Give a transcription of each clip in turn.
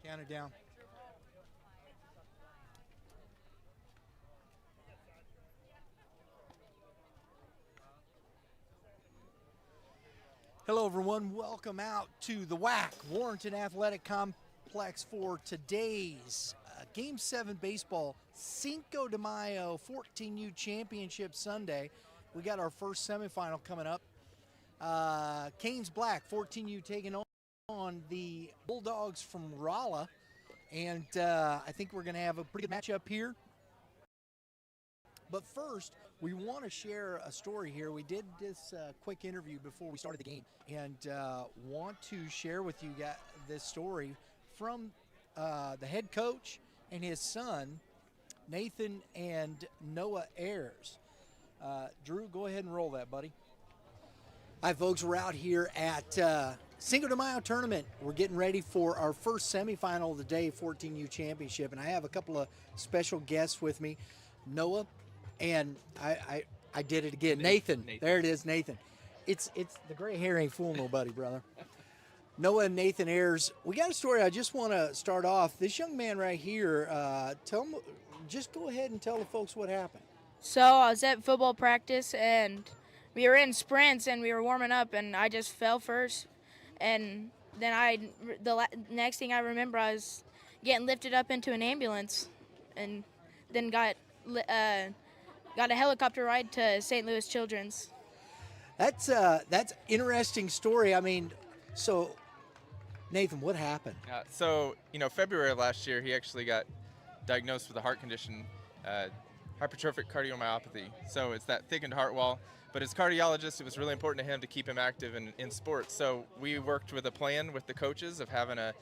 Count it down. Hello, everyone. Welcome out to the Warrenton Athletic Complex for today's Game 7 baseball Cinco De Mayo 14U Championship Sunday. We got our first semifinal coming up. Canes Black 14U taking on the Bulldogs from Rolla. And I think we're going to have a pretty good matchup here. But first, we want to share a story here. We did this quick interview before we started the game, and want to share with you guys this story from the head coach and his son, Nathan and Noah Ayers. Drew, go ahead and roll that, buddy. Hi, folks. We're out here at Cinco de Mayo tournament. We're getting ready for our first semifinal of the day, 14U Championship, and I have a couple of special guests with me, Noah, and I did it again, Nathan. There it is, Nathan. It's the gray hair ain't fooling nobody, brother. Noah and Nathan Ayers. We got a story. I just want to start off. This young man right here, just go ahead and tell the folks what happened. So I was at football practice, and we were in sprints, and we were warming up, and I just fell first. And then next thing I remember, I was getting lifted up into an ambulance, and then got a helicopter ride to St. Louis Children's. That's interesting story. I mean, so Nathan, what happened? February of last year, he actually got diagnosed with a heart condition, hypertrophic cardiomyopathy. So it's that thickened heart wall. But as cardiologist, it was really important to him to keep him active in sports. So we worked with a plan with the coaches of having a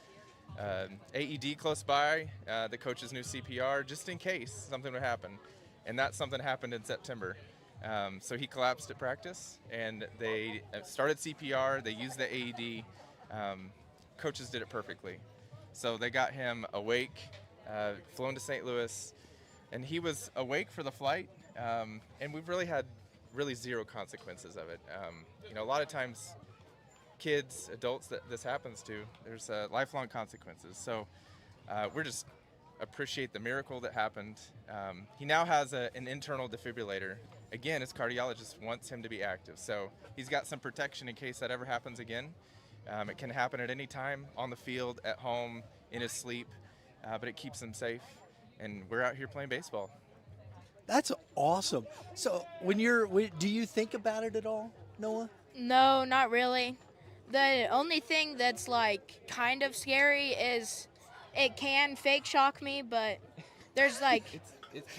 AED close by, the coaches knew CPR, just in case something would happen. And that something happened in September. So he collapsed at practice, and they started CPR. They used the AED. Coaches did it perfectly. So they got him awake, flown to St. Louis, and he was awake for the flight. And we've really had zero consequences of it. A lot of times kids, adults that this happens to, there's lifelong consequences. So we're just appreciate the miracle that happened. He now has an internal defibrillator. Again, his cardiologist wants him to be active. So he's got some protection in case that ever happens again. It can happen at any time, on the field, at home, in his sleep, but it keeps him safe. And we're out here playing baseball. That's awesome. So do you think about it at all, Noah? No, not really. The only thing that's like kind of scary is it can fake shock me, but there's like it's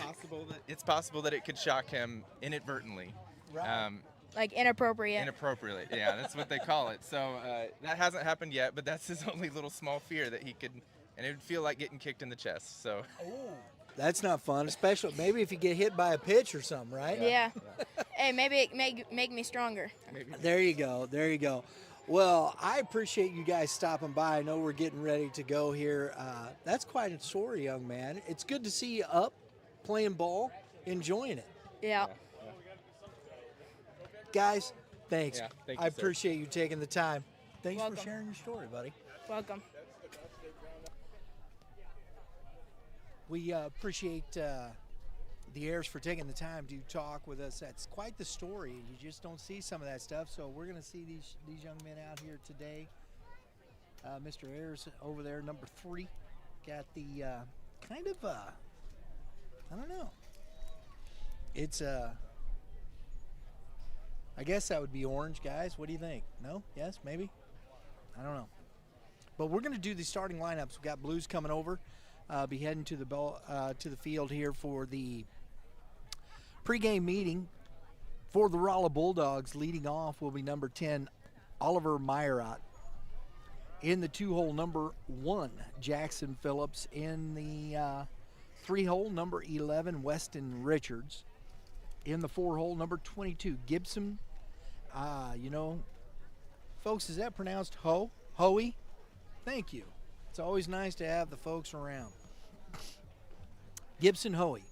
possible that it could shock him inadvertently. Right. Like inappropriate. Inappropriately, yeah, that's what they call it. So that hasn't happened yet, but that's his only little small fear, that he could, and it would feel like getting kicked in the chest. So. Oh. That's not fun, especially maybe if you get hit by a pitch or something, right? Yeah. Hey, maybe it make me stronger. There you go. Well, I appreciate you guys stopping by. I know we're getting ready to go here. That's quite a story, young man. It's good to see you up, playing ball, enjoying it. Yeah. Guys, thanks. Yeah, thank you, I appreciate you taking the time. Thanks Welcome. for sharing your story, buddy. Welcome. We appreciate the Ayers for taking the time to talk with us. That's quite the story. You just don't see some of that stuff. So we're going to see these young men out here today. Mr. Ayers over there, number 3, got the kind of I don't know. It's I guess that would be orange, guys. What do you think? No? Yes? Maybe? I don't know. But we're going to do the starting lineups. We've got Blues coming over. Be heading to the field here for the pregame meeting for the Rolla Bulldogs. Leading off will be number 10, Oliver Meyerott. In the 2-hole, number 1, Jackson Phillips. In the 3-hole, number 11, Weston Richards. In the 4-hole, number 22, Gibson. Folks, is that pronounced Hoey? Thank you. It's always nice to have the folks around. Gibson Hoey,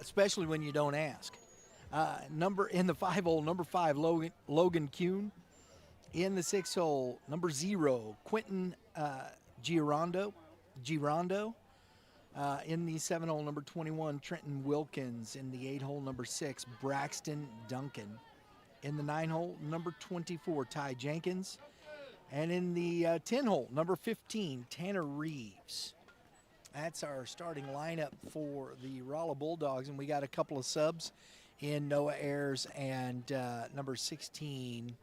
especially when you don't ask. In the 5-hole, number 5, Logan Kuhn. In the 6-hole, number 0, Quentin Girondo. In the 7-hole, number 21, Trenton Wilkins. In the 8-hole, number 6, Braxton Duncan. In the 9-hole, number 24, Ty Jenkins. And in the 10-hole, number 15, Tanner Reeves. That's our starting lineup for the Rolla Bulldogs, and we got a couple of subs in Noah Ayers and number 16.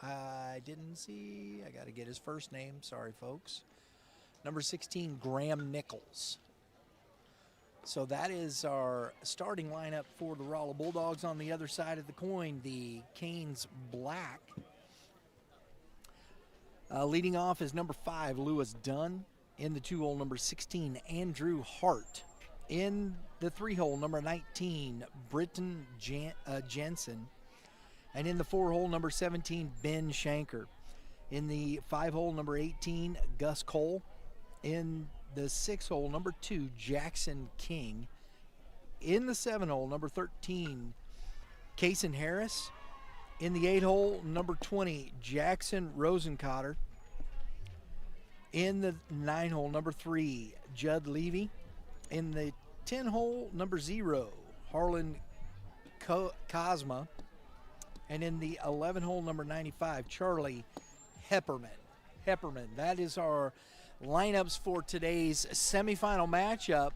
I didn't see. I got to get his first name. Sorry, folks. Number 16, Graham Nichols. So that is our starting lineup for the Rolla Bulldogs. On the other side of the coin, the Canes Black. Leading off is number 5, Lewis Dunn. In the 2-hole, number 16, Andrew Hart. In the 3-hole, number 19, Britton Jensen. And in the 4-hole, number 17, Ben Shanker. In the 5-hole, number 18, Gus Cole. In the 6-hole, number 2, Jackson King. In the 7-hole, number 13, Kason Harris. In the 8-hole, number 20, Jackson Rosencotter. In the 9-hole, number 3, Judd Levy. In the 10-hole, number 0, Harlan Cosma. And in the 11-hole, number 95, Charlie Hepperman. That is our lineups for today's semifinal matchup.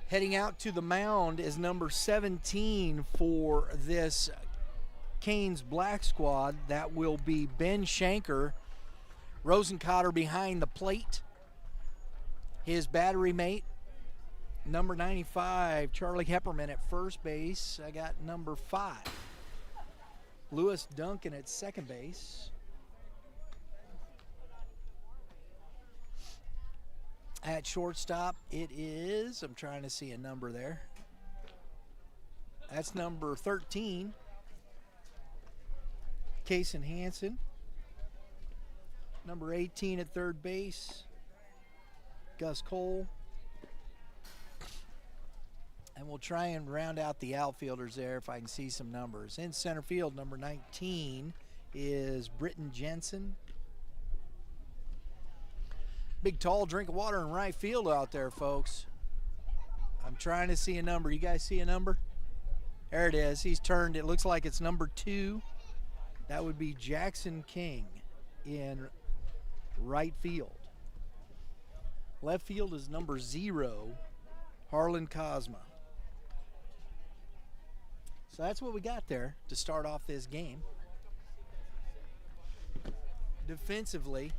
Heading out to the mound is number 17 for this Canes Black squad. That will be Ben Shanker. Rosencotter behind the plate. His battery mate, number 95, Charlie Hepperman at first base. I got number 5, Lewis Duncan at second base. At shortstop, it is, I'm trying to see a number there. That's number 13, Kason Hansen. Number 18 at third base, Gus Cole. And we'll try and round out the outfielders there if I can see some numbers. In center field, number 19 is Britton Jensen. Big tall drink of water in right field out there, folks. I'm trying to see a number. You guys see a number? There it is. He's turned. It looks like it's number 2. That would be Jackson King in right field. Left field is number 0, Harlan Cosma. So that's what we got there to start off this game. Defensively,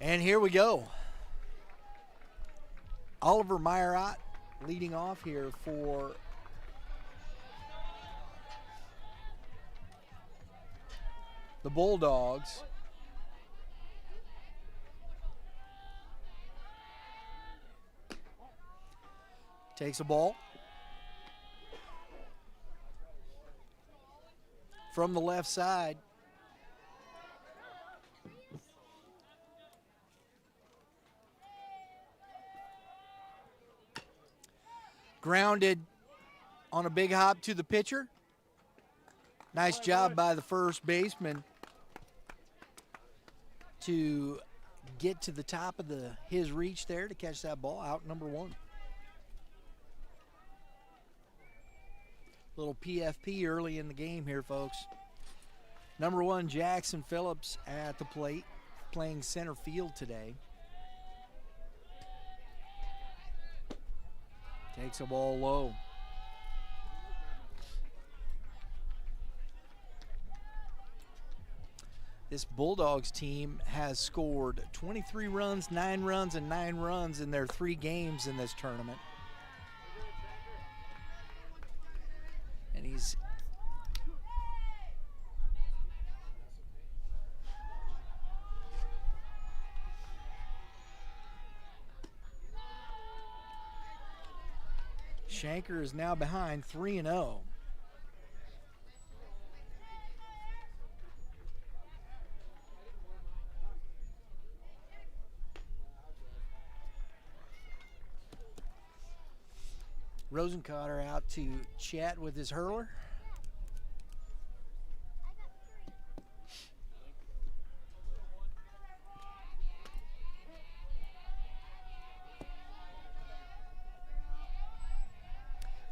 and here we go. Oliver Meyerott leading off here for the Bulldogs. Takes a ball from the left side. Grounded on a big hop to the pitcher. Nice job by the first baseman to get to the top of his reach there to catch that ball. Out number 1. Little PFP early in the game here, folks. Number 1, Jackson Phillips at the plate, playing center field today. Takes a ball low. This Bulldogs team has scored 23 runs, 9 runs, and 9 runs in their 3 games in this tournament. And he's Shanker is now behind 3-0. Rosencotter out to chat with his hurler.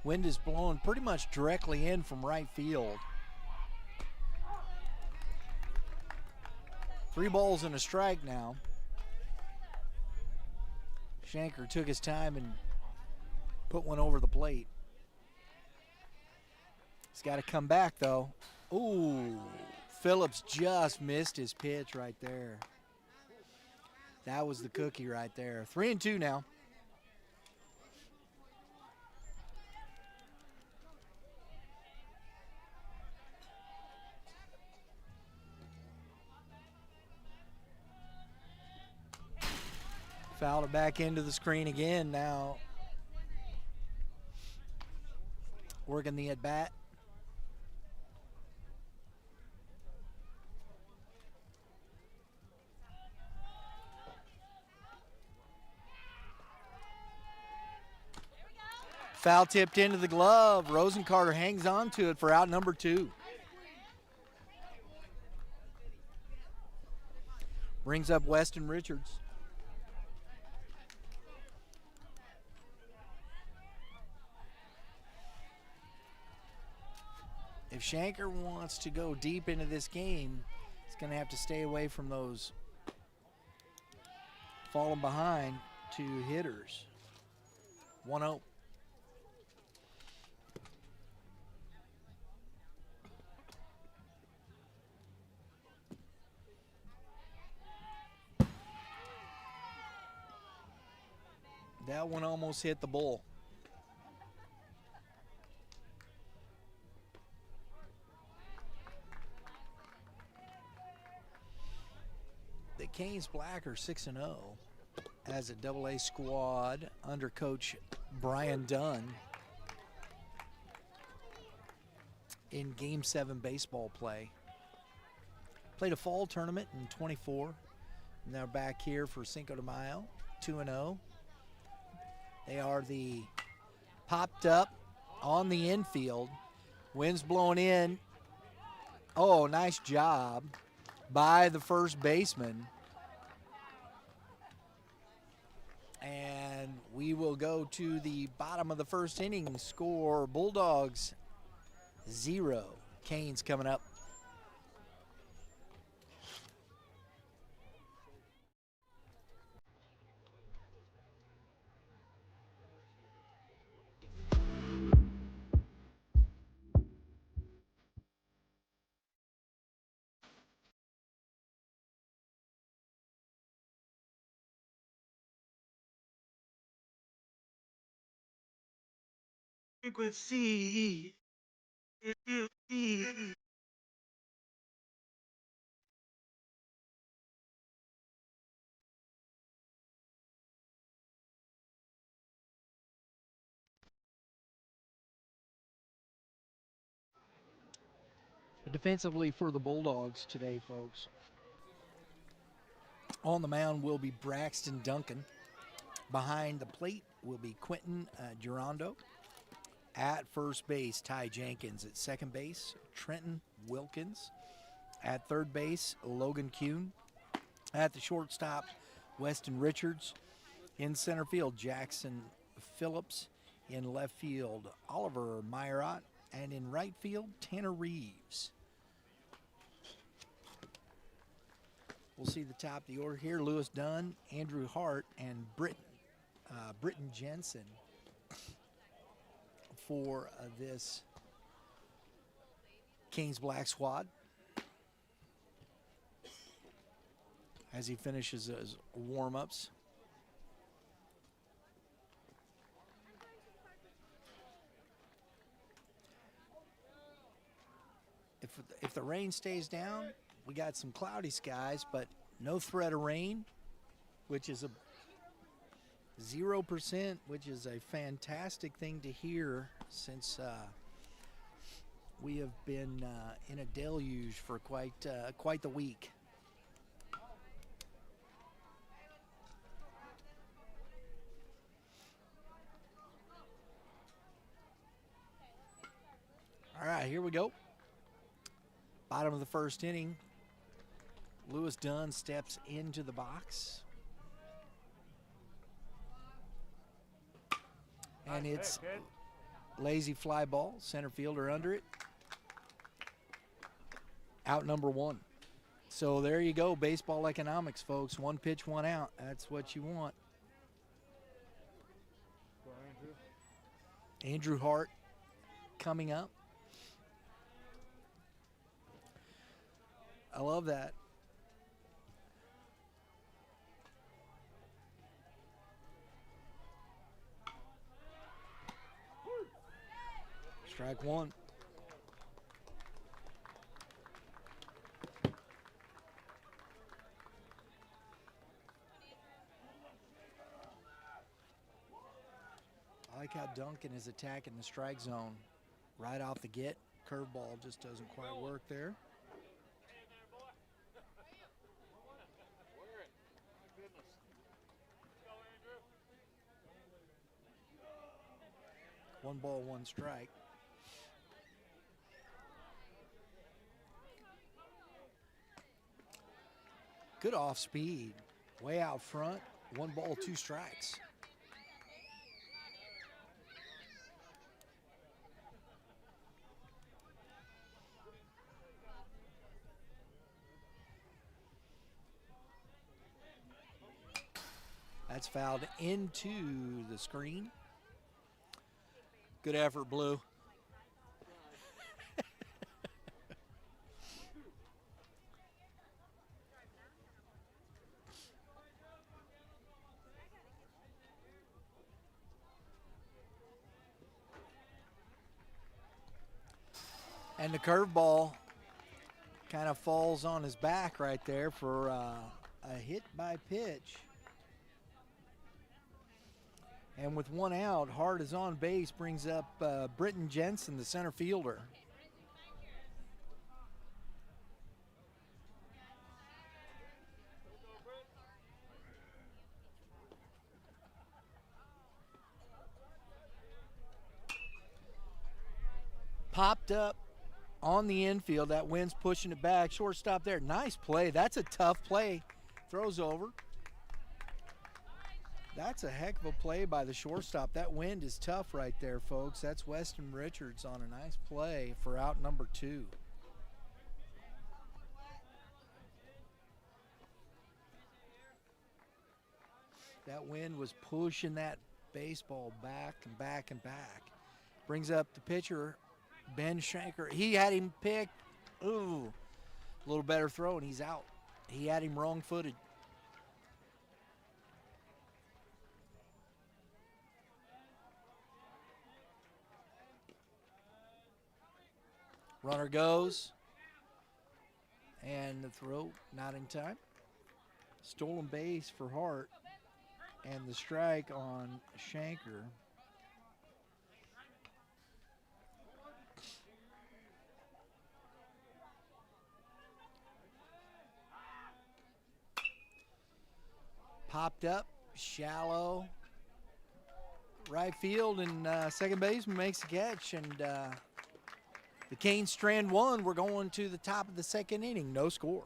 Wind is blowing pretty much directly in from right field. 3 balls and a strike now. Shanker took his time and put one over the plate. He's got to come back, though. Ooh, Phillips just missed his pitch right there. That was the cookie right there. 3-2 now. Fouled it back into the screen again now. Working the at-bat. Foul tipped into the glove. Rosencarter hangs on to it for out number 2. Brings up Weston Richards. If Shanker wants to go deep into this game, he's going to have to stay away from those falling behind to hitters. 1-0. That one almost hit the bull. The Canes Black are 6-0 as a AA squad under Coach Brian Dunn in Game 7 baseball play. Played a fall tournament in 24. And they're back here for Cinco de Mayo, 2-0. They are the popped up on the infield. Wind's blowing in. Oh, nice job by the first baseman. And we will go to the bottom of the first inning. Score Bulldogs 0. Canes coming up. Frequency. Defensively for the Bulldogs today, folks. On the mound will be Braxton Duncan. Behind the plate will be Quentin Girondo. At first base, Ty Jenkins. At second base, Trenton Wilkins. At third base, Logan Kuhn. At the shortstop, Weston Richards. In center field, Jackson Phillips. In left field, Oliver Meyerott. And in right field, Tanner Reeves. We'll see the top of the order here. Lewis Dunn, Andrew Hart, and Britton Jensen for this Canes Black squad as he finishes his warm-ups. If the rain stays down, we got some cloudy skies, but no threat of rain, which is a 0%, which is a fantastic thing to hear since we have been in a deluge for quite the week. here we go. Bottom of the first inning. Lewis Dunn steps into the box. And it's lazy fly ball, center fielder under it. Out number 1. So there you go, baseball economics, folks. 1 pitch, 1 out. That's what you want. Andrew Hart coming up. I love that. Strike 1. I like how Duncan is attacking the strike zone right off the get. Curveball just doesn't quite work there. One ball, one strike. Good off speed. Way out front. 1 ball, 2 strikes. That's fouled into the screen. Good effort, Blue. And the curveball kind of falls on his back right there for a hit by pitch. And with 1 out, Hart is on base, brings up Britton Jensen, the center fielder. Popped up on the infield. That wind's pushing it back. Shortstop there. Nice play. That's a tough play. Throws over. That's a heck of a play by the shortstop. That wind is tough right there, folks. That's Weston Richards on a nice play for out number 2. That wind was pushing that baseball back and back and back. Brings up the pitcher, Ben Shanker. He had him picked. Ooh, a little better throw, and he's out. He had him wrong-footed. Runner goes, and the throw not in time. Stolen base for Hart, and the strike on Shanker. Popped up, shallow, right field, and second baseman makes the catch, and the Canes strand 1. We're going to the top of the second inning. No score.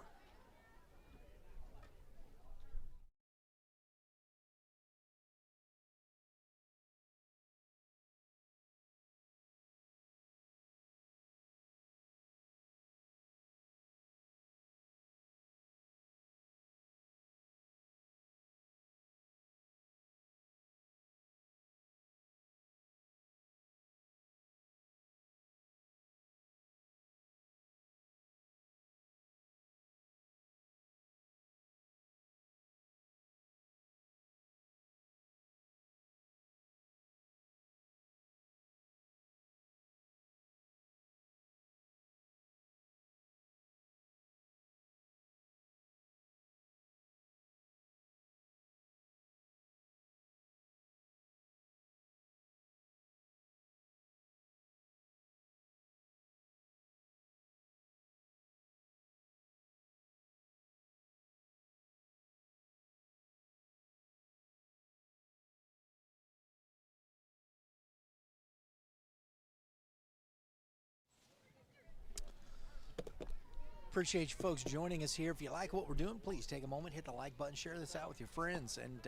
Appreciate you folks joining us here. If you like what we're doing, please take a moment, hit the like button, share this out with your friends, and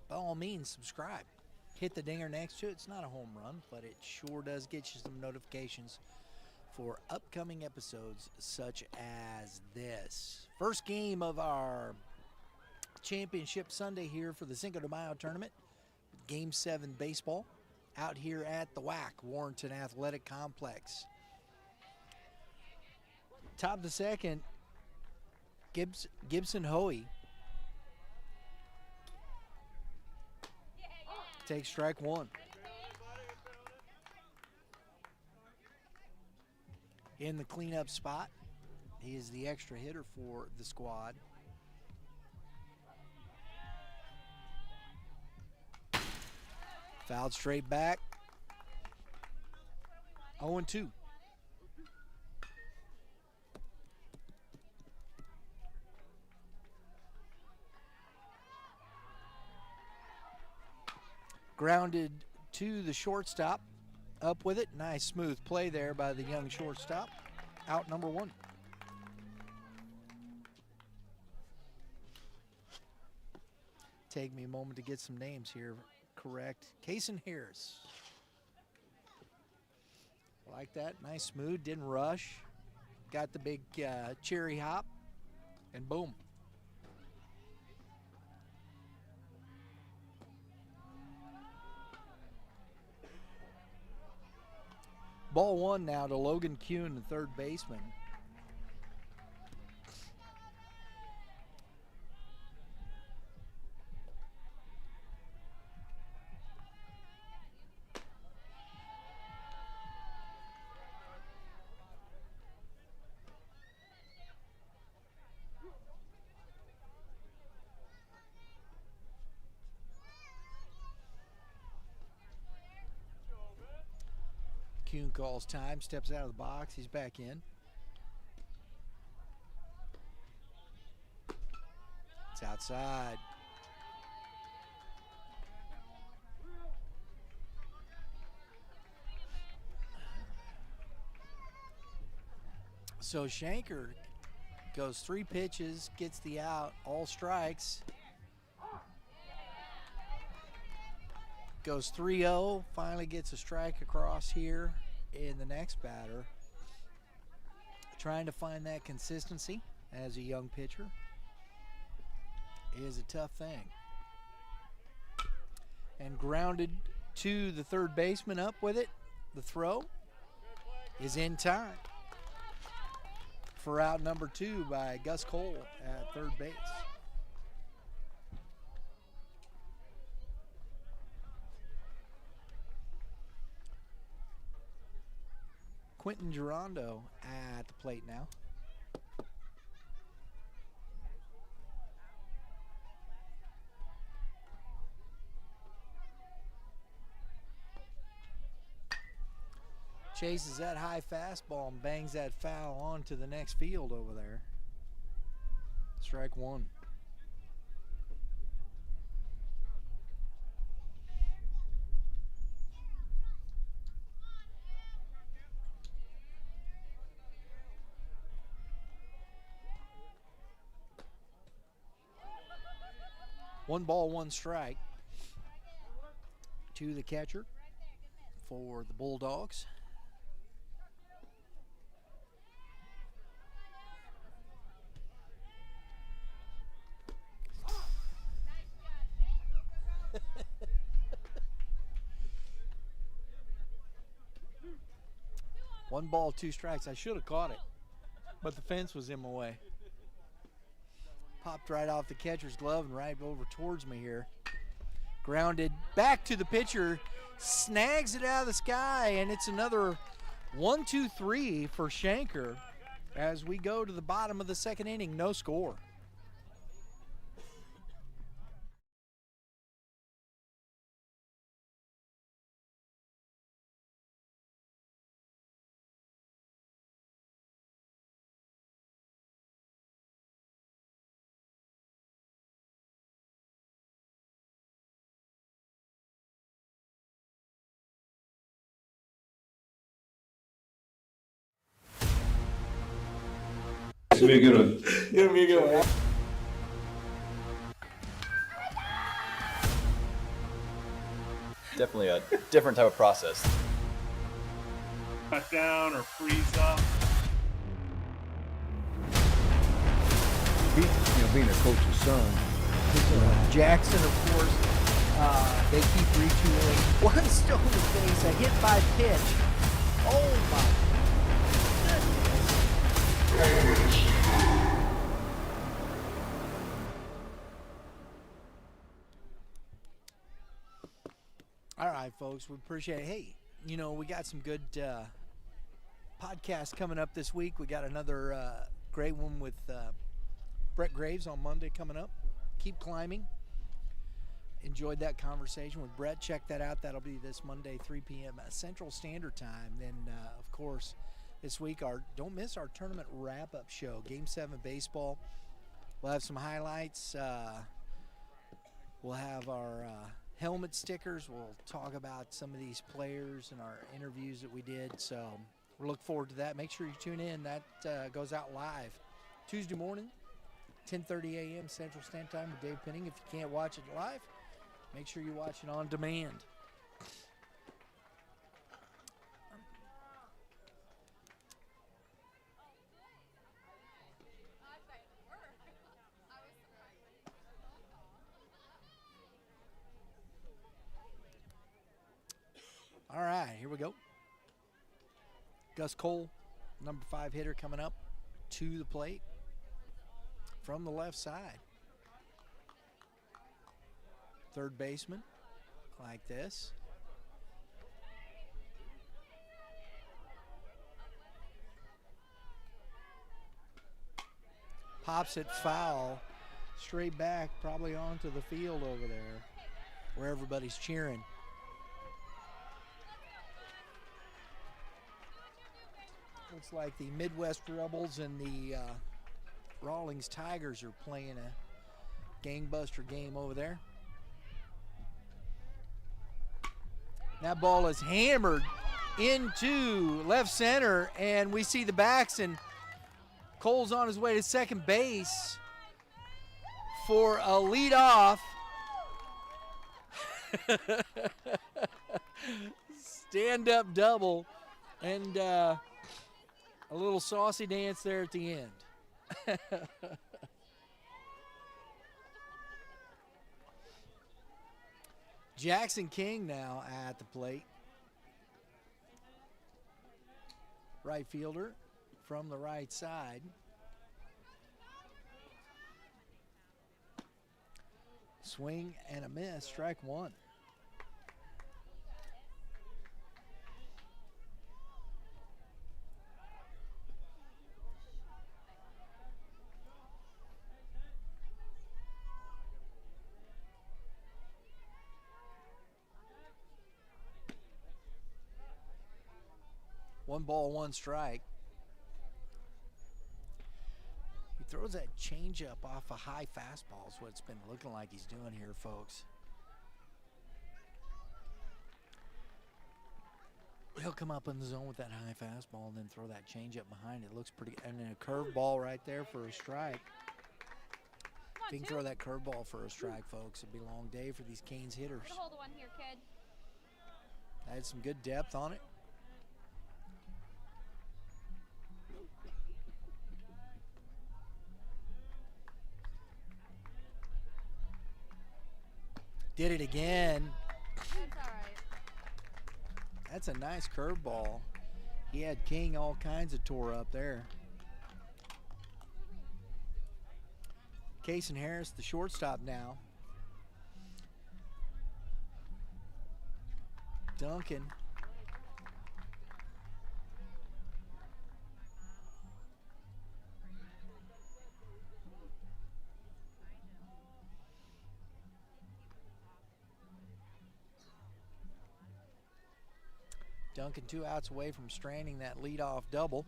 by all means, subscribe. Hit the dinger next to it. It's not a home run, but it sure does get you some notifications for upcoming episodes such as this. First game of our championship Sunday here for the Cinco de Mayo tournament. Game 7 baseball out here at the Warrenton Athletic Complex. Top of the second, Gibson Hoey takes strike one. In the cleanup spot, he is the extra hitter for the squad. Fouled straight back. 0-2. Grounded to the shortstop. Up with it. Nice smooth play there by the young shortstop. Out number one. Take me a moment to get some names here correct. Kason Harris. Like that. Nice smooth. Didn't rush. Got the big cherry hop. And boom. Ball one now to Logan Kuhn, the third baseman. Kuhn calls time, steps out of the box. He's back in. It's outside. So Shanker goes 3 pitches, gets the out, all strikes. Goes 3-0, finally gets a strike across here in the next batter. Trying to find that consistency as a young pitcher is a tough thing. And grounded to the third baseman, up with it. The throw is in time for out number 2 by Gus Cole at third base. Quentin Gerondo at the plate now. Chases that high fastball and bangs that foul onto the next field over there. Strike one. One ball, one strike to the catcher for the Bulldogs. One ball, 2 strikes. I should have caught it, but the fence was in my way. Popped right off the catcher's glove and right over towards me here. Grounded back to the pitcher, snags it out of the sky, and it's another 1-2-3 for Shanker as we go to the bottom of the second inning. No score. It's gonna be a good one. It's gonna be a good one. Definitely a different type of process. Cut down or freeze up. Being a coach's son. Jackson, of course, they keep retooling. One stone to face, a hit by pitch. Oh my goodness. All right, folks, we appreciate it. Hey, we got some good podcasts coming up this week. We got another great one with Brett Graves on Monday coming up. Keep climbing. Enjoyed that conversation with Brett. Check that out. That'll be this Monday, 3 p.m. Central Standard Time. Then, of course, this week, don't miss our tournament wrap-up show, Game 7 Baseball. We'll have some highlights. We'll have our helmet stickers. We'll talk about some of these players and our interviews that we did. So we'll look forward to that. Make sure you tune in. That goes out live Tuesday morning, 10:30 a.m. Central Standard Time with Dave Penning. If you can't watch it live, make sure you watch it on demand. All right, here we go. Gus Cole, number 5 hitter, coming up to the plate from the left side. Third baseman, like this. Pops it foul, straight back, probably onto the field over there, where everybody's cheering. Looks like the Midwest Rebels and the Rawlings Tigers are playing a gangbuster game over there. That ball is hammered into left center, and we see the backs, and Cole's on his way to second base for a leadoff. Stand-up double, and a little saucy dance there at the end. Jackson King now at the plate. Right fielder from the right side. Swing and a miss, strike one. One ball, one strike. He throws that changeup off a high fastball is what it's been looking like he's doing here, folks. He'll come up in the zone with that high fastball and then throw that changeup behind it. Looks pretty, and then a curveball right there for a strike. If he can throw that curveball for a strike, folks, it'll be a long day for these Canes hitters. Hold one here, kid. Had some good depth on it. Did it again. That's all right. That's a nice curveball. He had King all kinds of tore up there. Cason Harris, the shortstop now. Duncan. Duncan 2 outs away from stranding that leadoff double.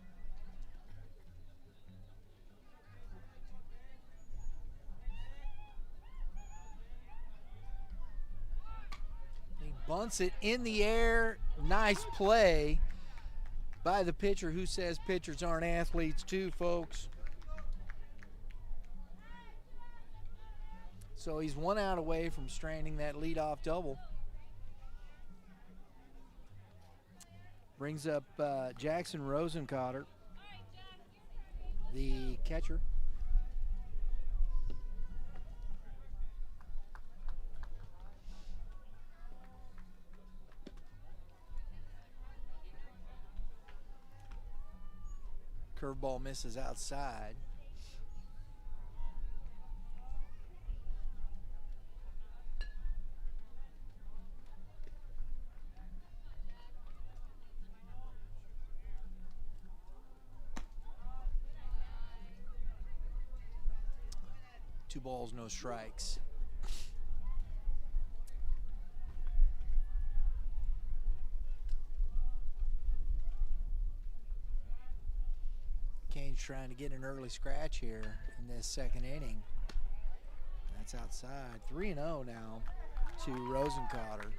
He bunts it in the air. Nice play by the pitcher, who says pitchers aren't athletes too, folks. So he's 1 out away from stranding that leadoff double. Brings up Jackson Rosencotter, the catcher. Curveball misses outside. Two balls, no strikes. Kane's trying to get an early scratch here in this second inning. That's outside. 3-0 now to Rosencotter.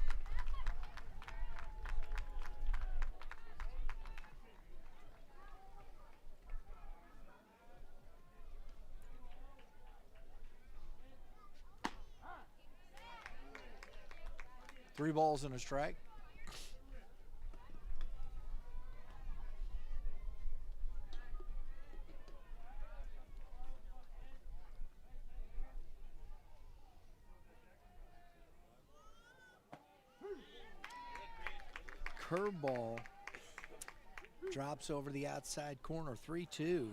Three balls and a strike. Curveball drops over the outside corner. 3-2.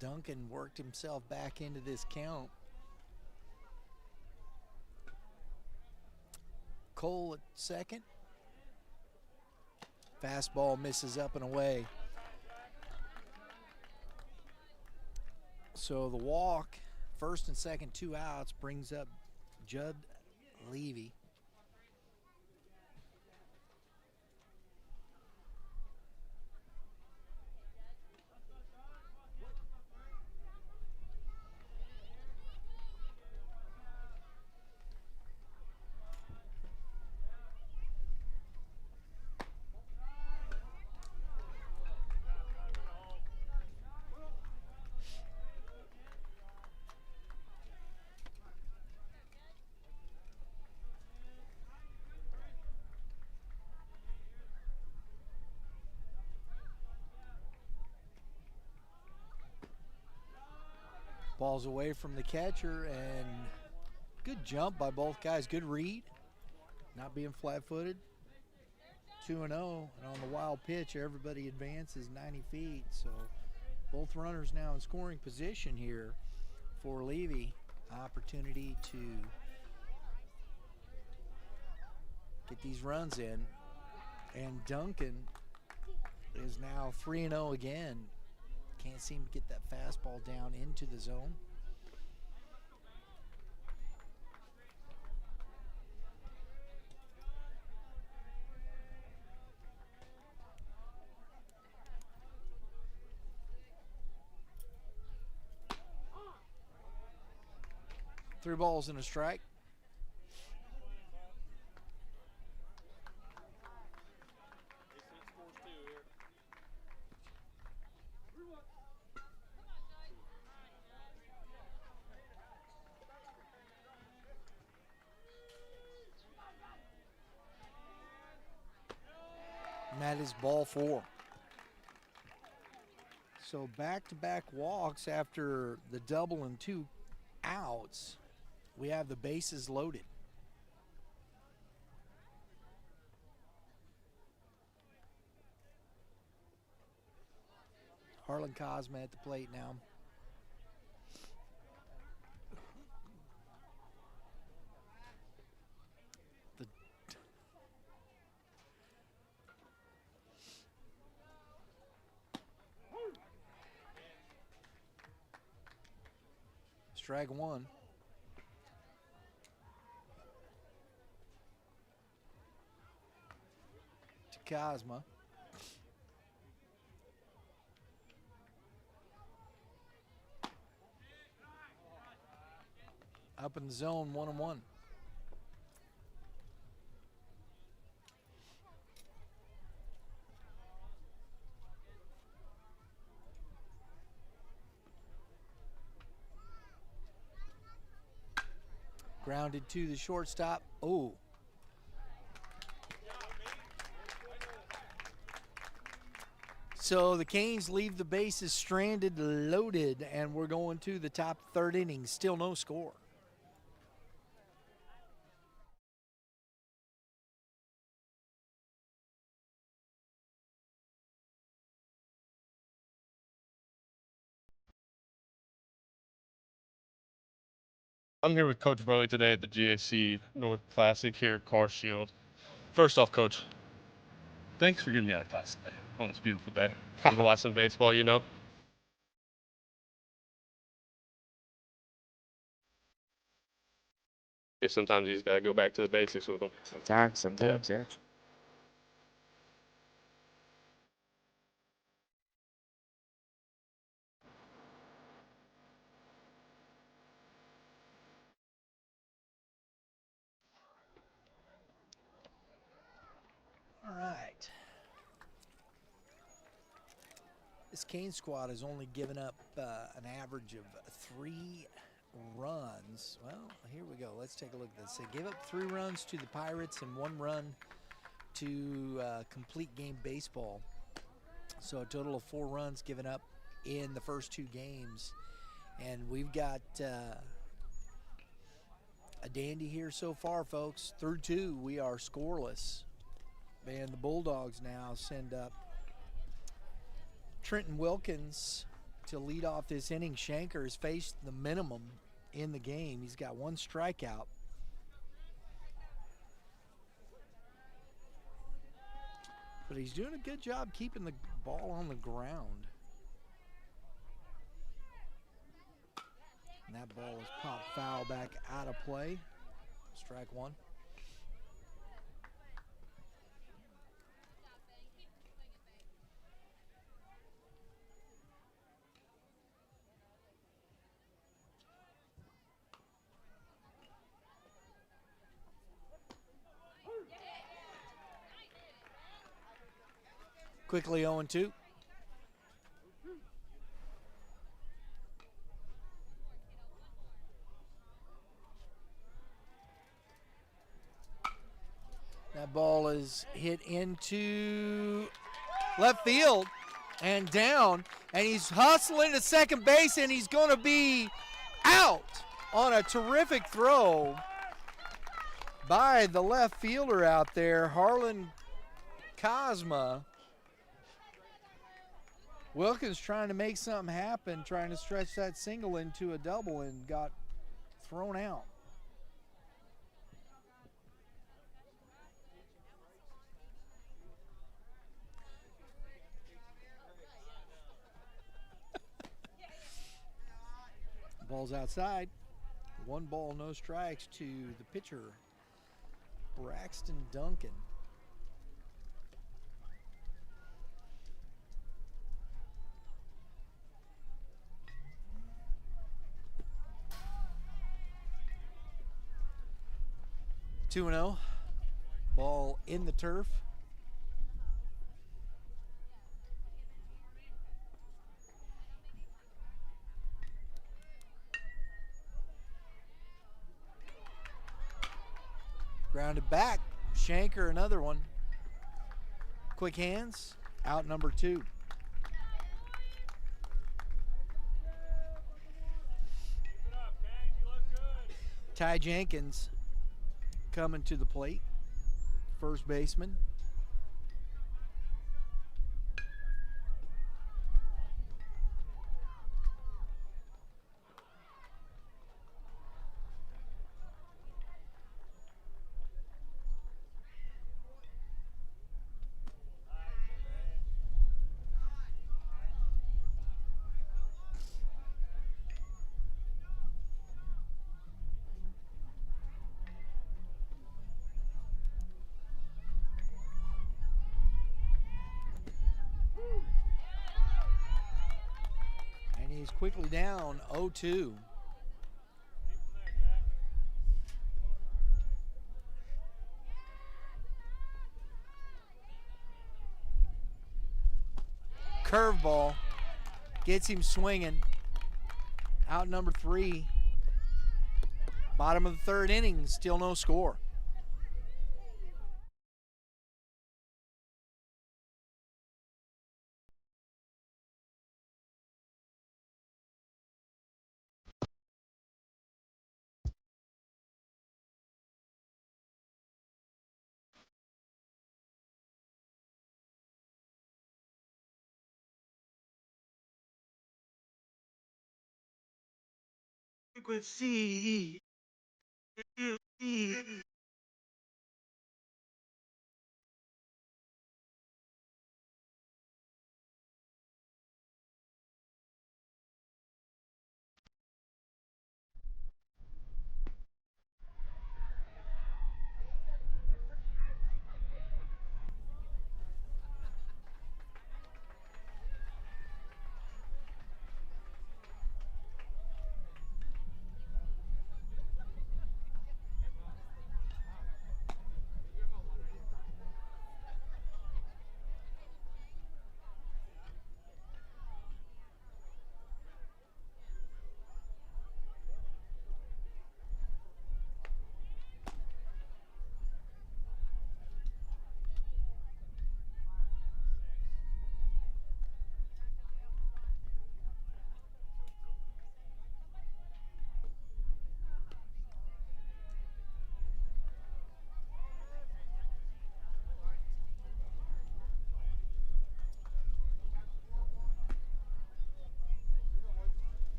Duncan worked himself back into this count. Cole at second. Fastball misses up and away. So the walk, first and second, 2 outs, brings up Judd Levy. Ball's away from the catcher, and good jump by both guys. Good read, not being flat-footed. 2-0, and on the wild pitch, everybody advances 90 feet. So both runners now in scoring position here for Levy. Opportunity to get these runs in. And Duncan is now 3-0 again. Can't seem to get that fastball down into the zone. Three balls and a strike. And that is ball 4. So back-to-back walks after the double and 2 outs. We have the bases loaded. Harlan Cosma at the plate now. Strike 1. To Cosma. Up in the zone, 1-1. Grounded to the shortstop. Oh. So the Canes leave the bases stranded, loaded, and we're going to the top third inning. Still no score. I'm here with Coach Burley today at the GAC North Classic here at Car Shield. First off, Coach, thanks for giving me that class today on this beautiful day. I'm gonna watch some baseball, you know. Yeah, sometimes you just gotta go back to the basics with them. Sometimes, yeah. All right. This Cane squad has only given up an average of 3 runs. Well, here we go. Let's take a look at this. They gave up 3 runs to the Pirates and 1 run to complete game baseball. So a total of 4 runs given up in the first 2 games. And we've got a dandy here so far, folks. Through 2, we are scoreless. And the Bulldogs now send up Trenton Wilkins to lead off this inning. Shanker has faced the minimum in the game. He's got 1 strikeout. But he's doing a good job keeping the ball on the ground. And that ball is popped foul back out of play. Strike 1. Quickly 0-2. That ball is hit into left field and down, and he's hustling to second base, and he's going to be out on a terrific throw by the left fielder out there, Harlan Cosma. Wilkins trying to make something happen, trying to stretch that single into a double, and got thrown out. Ball's outside. 1 ball, no strikes to the pitcher, Braxton Duncan. Two and 0. Ball in the turf. Grounded back. Shanker, another one. Quick hands. Out number 2. Ty Jenkins coming to the plate. First baseman. He's quickly down 0-2. Curveball gets him swinging. Out number 3. Bottom of the third inning, still no score. Frequency.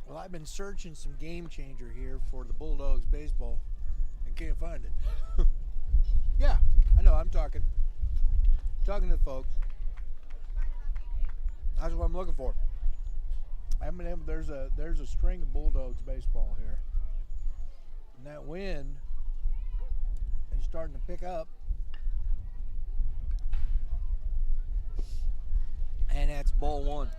Well, I've been searching some game changer here for the Bulldogs baseball and can't find it. Yeah, I know, I'm talking to the folks. That's what I'm looking for. There's a string of Bulldogs baseball here. And that wind is starting to pick up. And that's ball one.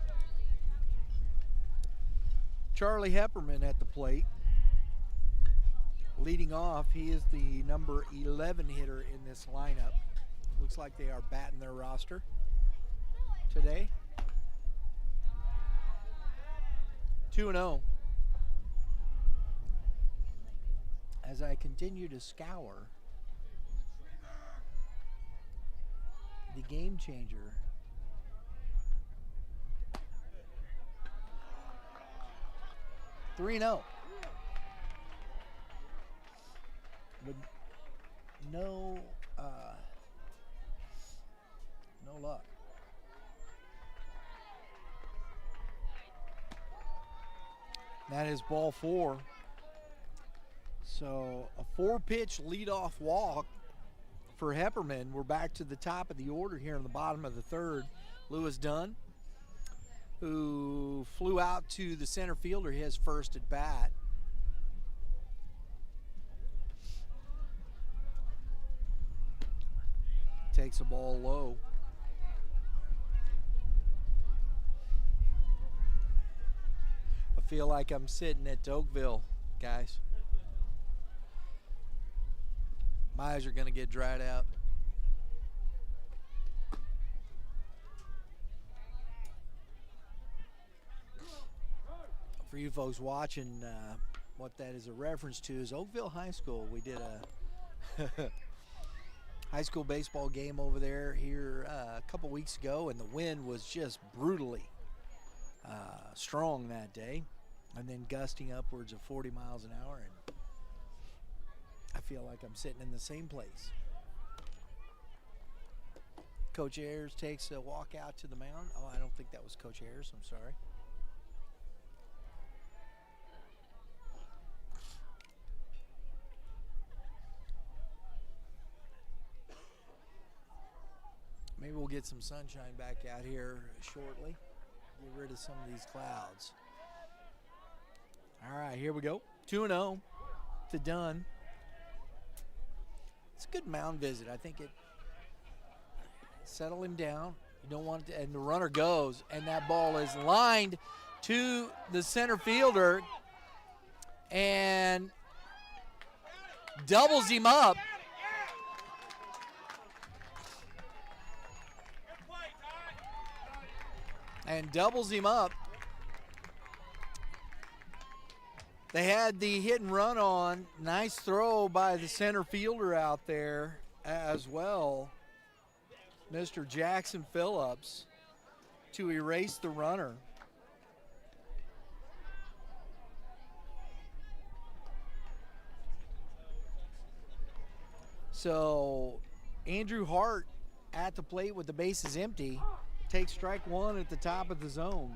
Charlie Hepperman at the plate. Leading off, he is the number 11 hitter in this lineup. Looks like they are batting their roster today. 2-0. As I continue to scour the game changer. (3-0). But no luck. That is ball four. So a 4-pitch leadoff walk for Hepperman. We're back to the top of the order here in the bottom of the third. Lewis Dunn, who flew out to the center fielder, his first at bat. Takes a ball low. I feel like I'm sitting at Oakville, guys. My eyes are going to get dried out. For you folks watching, what that is a reference to is Oakville High School. We did a high school baseball game over there here a couple weeks ago, and the wind was just brutally strong that day, and then gusting upwards of 40 miles an hour, and I feel like I'm sitting in the same place. Coach Ayers takes a walk out to the mound. Oh, I don't think that was Coach Ayers. I'm sorry. Maybe we'll get some sunshine back out here shortly. Get rid of some of these clouds. All right, here we go. 2-0 to Dunn. It's a good mound visit. I think it settle him down. You don't want it to, and the runner goes, and that ball is lined to the center fielder and doubles him up. And doubles him up They had the hit and run on. Nice throw by the center fielder out there as well, Mr. Jackson Phillips, to erase the runner. So Andrew Hart at the plate with the bases empty takes strike one at the top of the zone.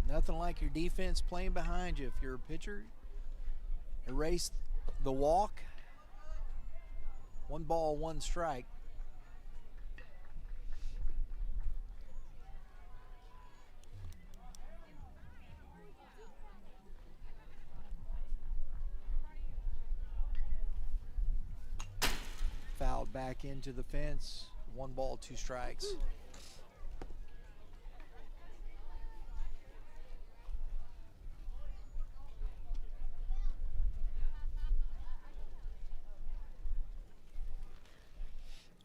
Nothing like your defense playing behind you. If you're a pitcher, erase the walk. 1 ball, 1 strike. Fouled back into the fence. 1 ball, 2 strikes.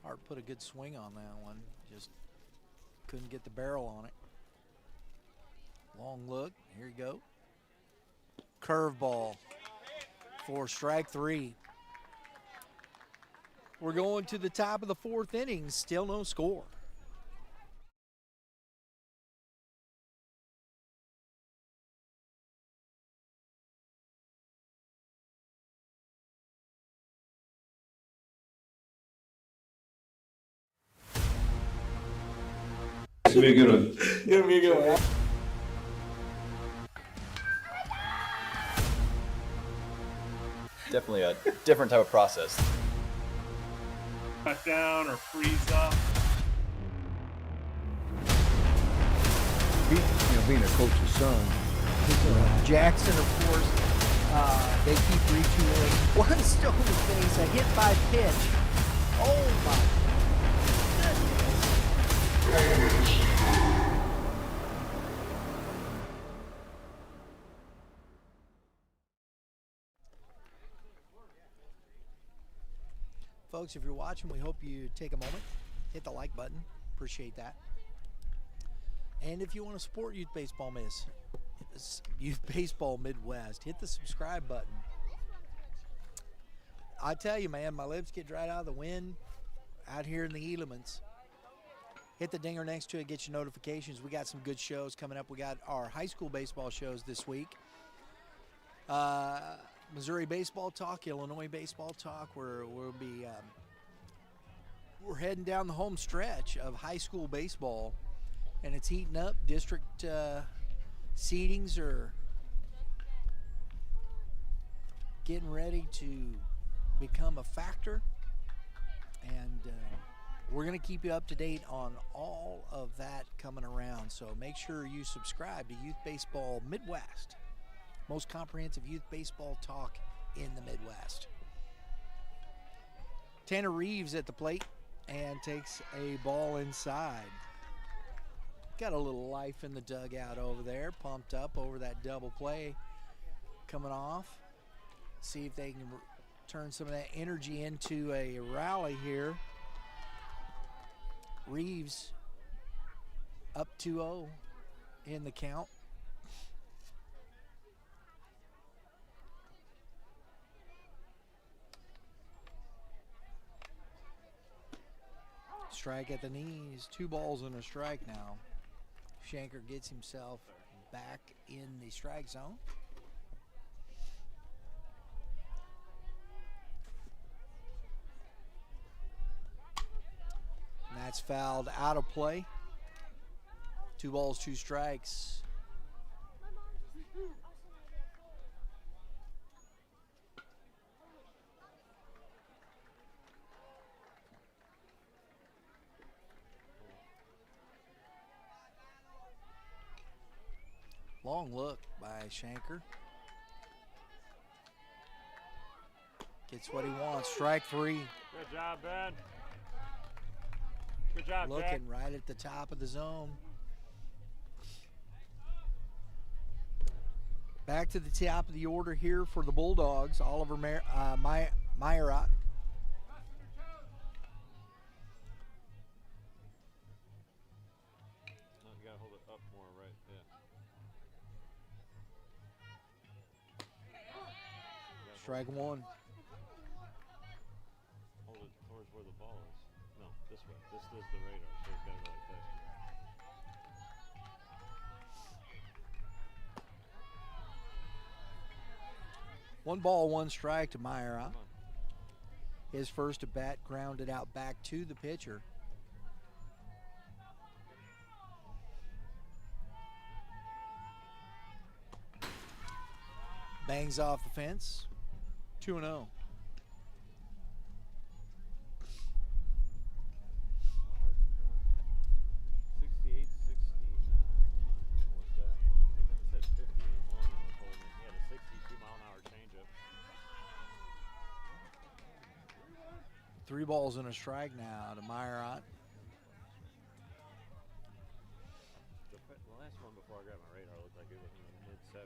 Hart put a good swing on that one. Just couldn't get the barrel on it. Long look. Here you go. Curveball for strike 3. We're going to the top of the 4th inning. Still no score. It's gonna be a good one. Give me a good one. Definitely a different type of process. Cut down or freeze up. Being a coach's son. Jackson, of course, they keep retooling. One stolen base, a hit by pitch. Oh my goodness. Folks, if you're watching, we hope you take a moment, hit the like button. Appreciate that. And if you want to support Youth Baseball Midwest, hit the subscribe button. I tell you, man, my lips get dried out of the wind out here in the elements. Hit the dinger next to it, get your notifications. We got some good shows coming up. We got our high school baseball shows this week. Missouri Baseball Talk, Illinois Baseball Talk. We're heading down the home stretch of high school baseball, and it's heating up. District seedings are getting ready to become a factor, and we're going to keep you up to date on all of that coming around. So make sure you subscribe to Youth Baseball Midwest. Most comprehensive youth baseball talk in the Midwest. Tanner Reeves at the plate and takes a ball inside. Got a little life in the dugout over there, pumped up over that double play coming off. See if they can turn some of that energy into a rally here. Reeves up 2-0 in the count. Strike at the knees, 2 balls and a strike now. Shanker gets himself back in the strike zone. And that's fouled out of play. 2 balls, 2 strikes. Long look by Shanker. Gets what he wants. Strike 3. Good job, Ben. Good job, Looking Jack. right at the top of the zone. Back to the top of the order here for the Bulldogs. Oliver Meyerott. Strike one. Hold it towards where the ball is. No, this way. This is the radar, so it's got to go like this. One ball, one strike to Myra. His first at bat grounded out back to the pitcher. Bangs off the fence. 2-0. Three balls and a strike now to Meyerott. The last one before I got my radar looked like it was in the mid-70s.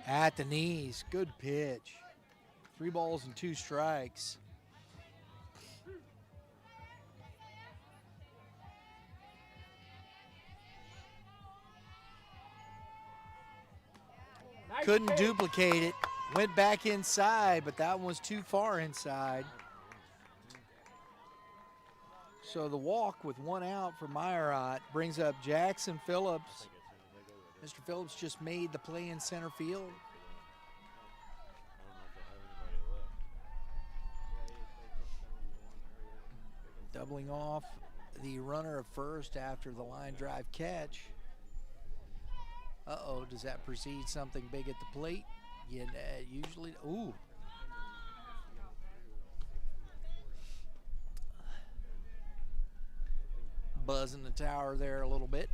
At the knees. Good pitch. 3 balls and 2 strikes. Couldn't duplicate it. Went back inside, but that one was too far inside. So the walk with 1 out for Meyerott brings up Jackson Phillips. Mr. Phillips just made the play in center field. Doubling off the runner at first after the line drive catch. Uh-oh, does that precede something big at the plate? Yeah, usually, ooh. Buzzing the tower there a little bit.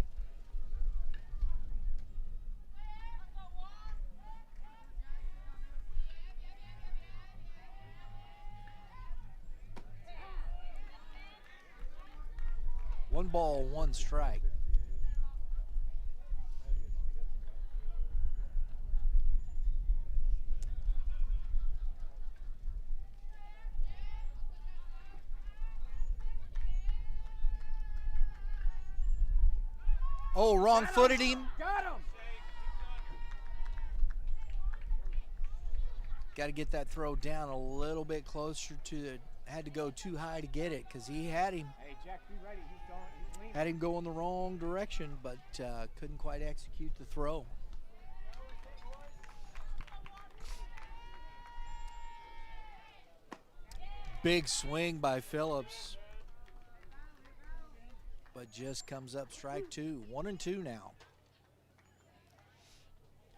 One ball, one strike. Oh, wrong-footed him. Got him. Got to get that throw down a little bit closer to the, had to go too high to get it because he had him. Hey, Jack, be ready. He's going. He's leaning. Had him go in the wrong direction, but couldn't quite execute the throw. Big swing by Phillips. But just comes up strike 2. 1-2 now.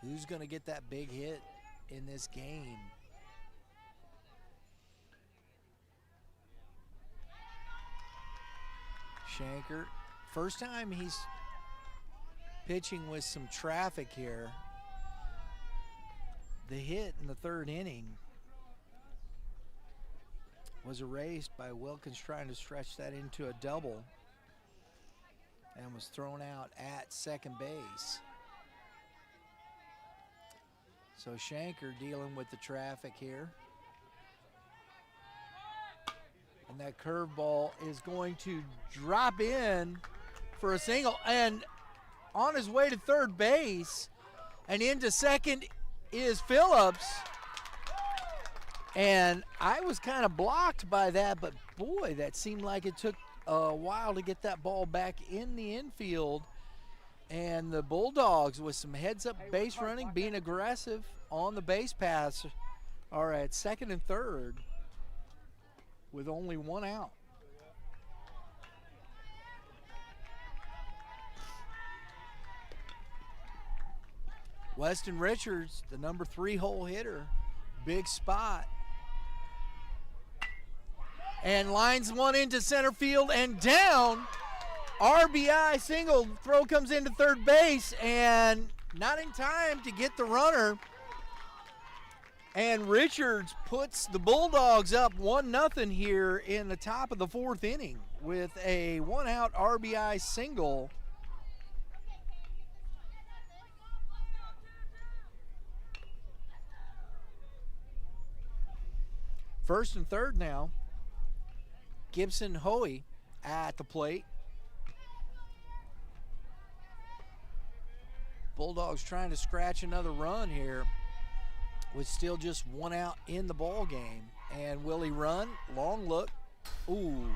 Who's going to get that big hit in this game? Shanker. First time he's pitching with some traffic here. The hit in the 3rd inning was erased by Wilkins trying to stretch that into a double and was thrown out at second base. So Shanker dealing with the traffic here. And that curveball is going to drop in for a single. And on his way to third base and into second is Phillips. And I was kind of blocked by that, but boy, that seemed like it took a while to get that ball back in the infield. And the Bulldogs with some heads-up base running, being aggressive on the base pass, are at second and third with only 1 out. Weston Richards, the number 3 hole hitter, big spot. And lines one into center field and down. RBI single, throw comes into third base and not in time to get the runner. And Richards puts the Bulldogs up 1-0 here in the top of the 4th inning with a 1-out RBI single. First and third now. Gibson Hoey at the plate. Bulldogs trying to scratch another run here. with still just 1 out in the ball game. And will he run? Long look. Ooh,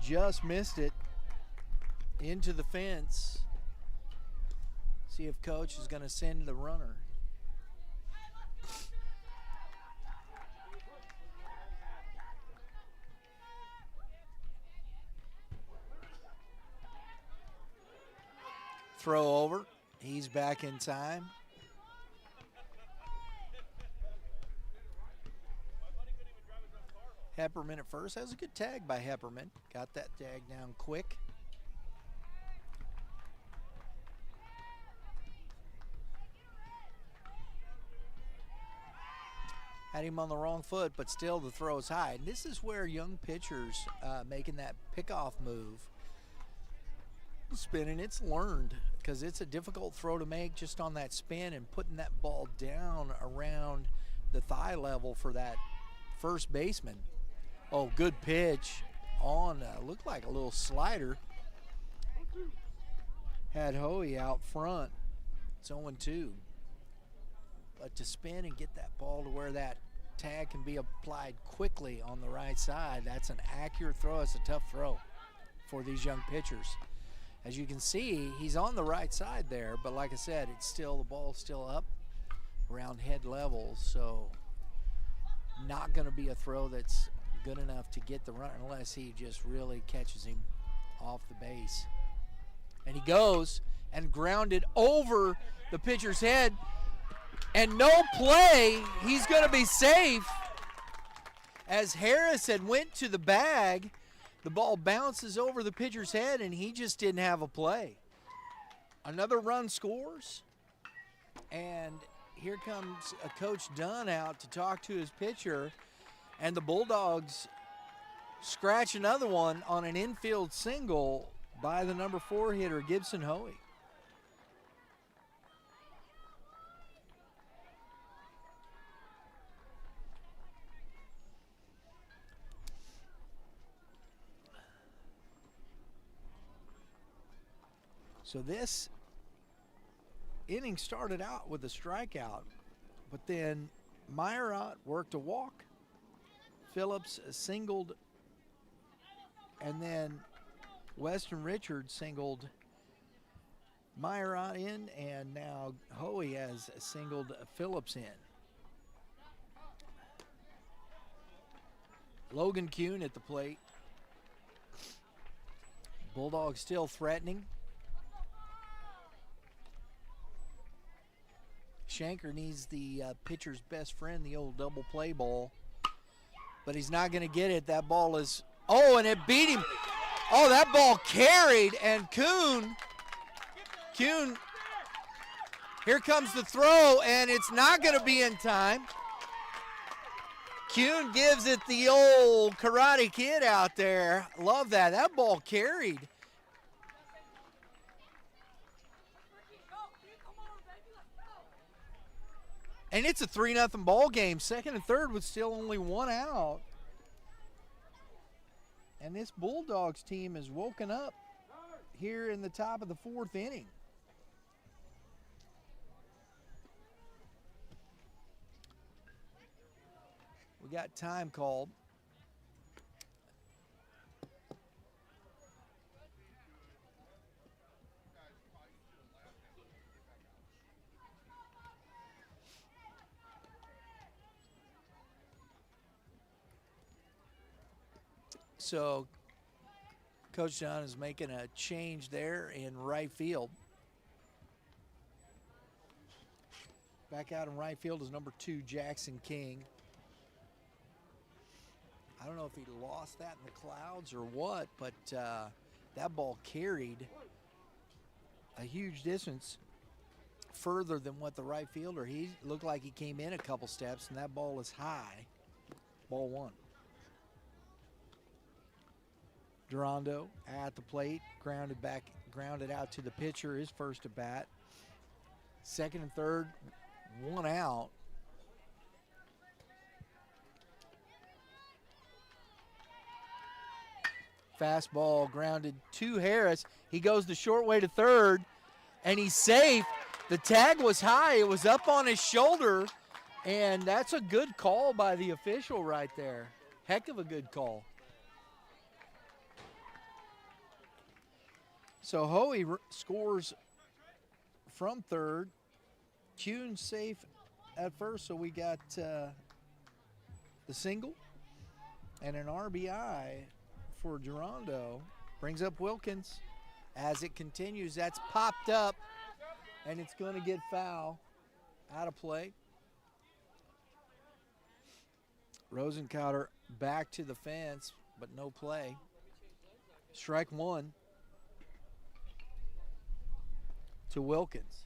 just missed it into the fence. See if coach is going to send the runner. Throw over. He's back in time. Hepperman at first. That was a good tag by Hepperman. Got that tag down quick. Had him on the wrong foot, but still the throw is high. And this is where young pitchers making that pickoff move, spinning, it's learned, because it's a difficult throw to make just on that spin and putting that ball down around the thigh level for that first baseman. Oh, good pitch on, looked like a little slider. Had Hoey out front. It's 0-2. But to spin and get that ball to where that tag can be applied quickly on the right side, that's an accurate throw. It's a tough throw for these young pitchers. As you can see, he's on the right side there, but like I said, it's still, the ball's still up around head level, so not going to be a throw that's good enough to get the run unless he just really catches him off the base. And he goes and grounded over the pitcher's head, and no play. He's going to be safe. As Harris had went to the bag, the ball bounces over the pitcher's head, and he just didn't have a play. Another run scores, and here comes Coach Dunn out to talk to his pitcher, and the Bulldogs scratch another one on an infield single by the number 4 hitter, Gibson Hoey. So this inning started out with a strikeout, but then Meyerott worked a walk. Phillips singled, and then Weston Richards singled Meyerott in, and now Hoey has singled Phillips in. Logan Kuhn at the plate. Bulldogs still threatening. Shanker needs the pitcher's best friend, the old double play ball. But he's not going to get it. That ball is, oh, and it beat him. Oh, that ball carried, and Kuhn, here comes the throw, and it's not going to be in time. Kuhn gives it the old Karate Kid out there. Love that. That ball carried. And it's a 3-0 ball game. Second and third with still only 1 out. And this Bulldogs team has woken up here in the top of the 4th inning. We got time called. So Coach John is making a change there in right field. Back out in right field is number 2, Jackson King. I don't know if he lost that in the clouds or what, but that ball carried a huge distance further than what the right fielder, he looked like he came in a couple steps, and that ball is high. Ball 1. Durando at the plate, grounded out to the pitcher, his first at bat. Second and third, 1 out. Fastball grounded to Harris. He goes the short way to third, and he's safe. The tag was high. It was up on his shoulder, And that's a good call by the official right there. Heck of a good call. So Hoey scores from third. Kuhn safe at first, so we got the single and an RBI for Gerondo. Brings up Wilkins. As it continues, that's popped up, and it's going to get foul. Out of play. Rosencotter back to the fence, but no play. Strike one to Wilkins.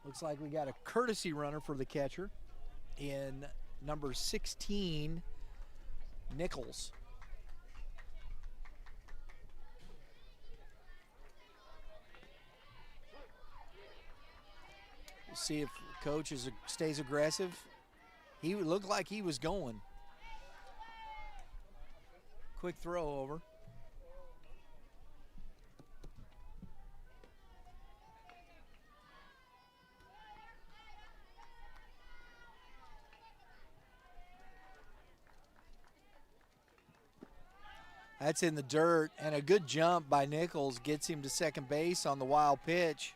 Looks like we got a courtesy runner for the catcher in number 16, Nichols. We'll see if coach stays aggressive. He looked like he was going. Quick throw over. That's in the dirt, and a good jump by Nichols gets him to second base on the wild pitch.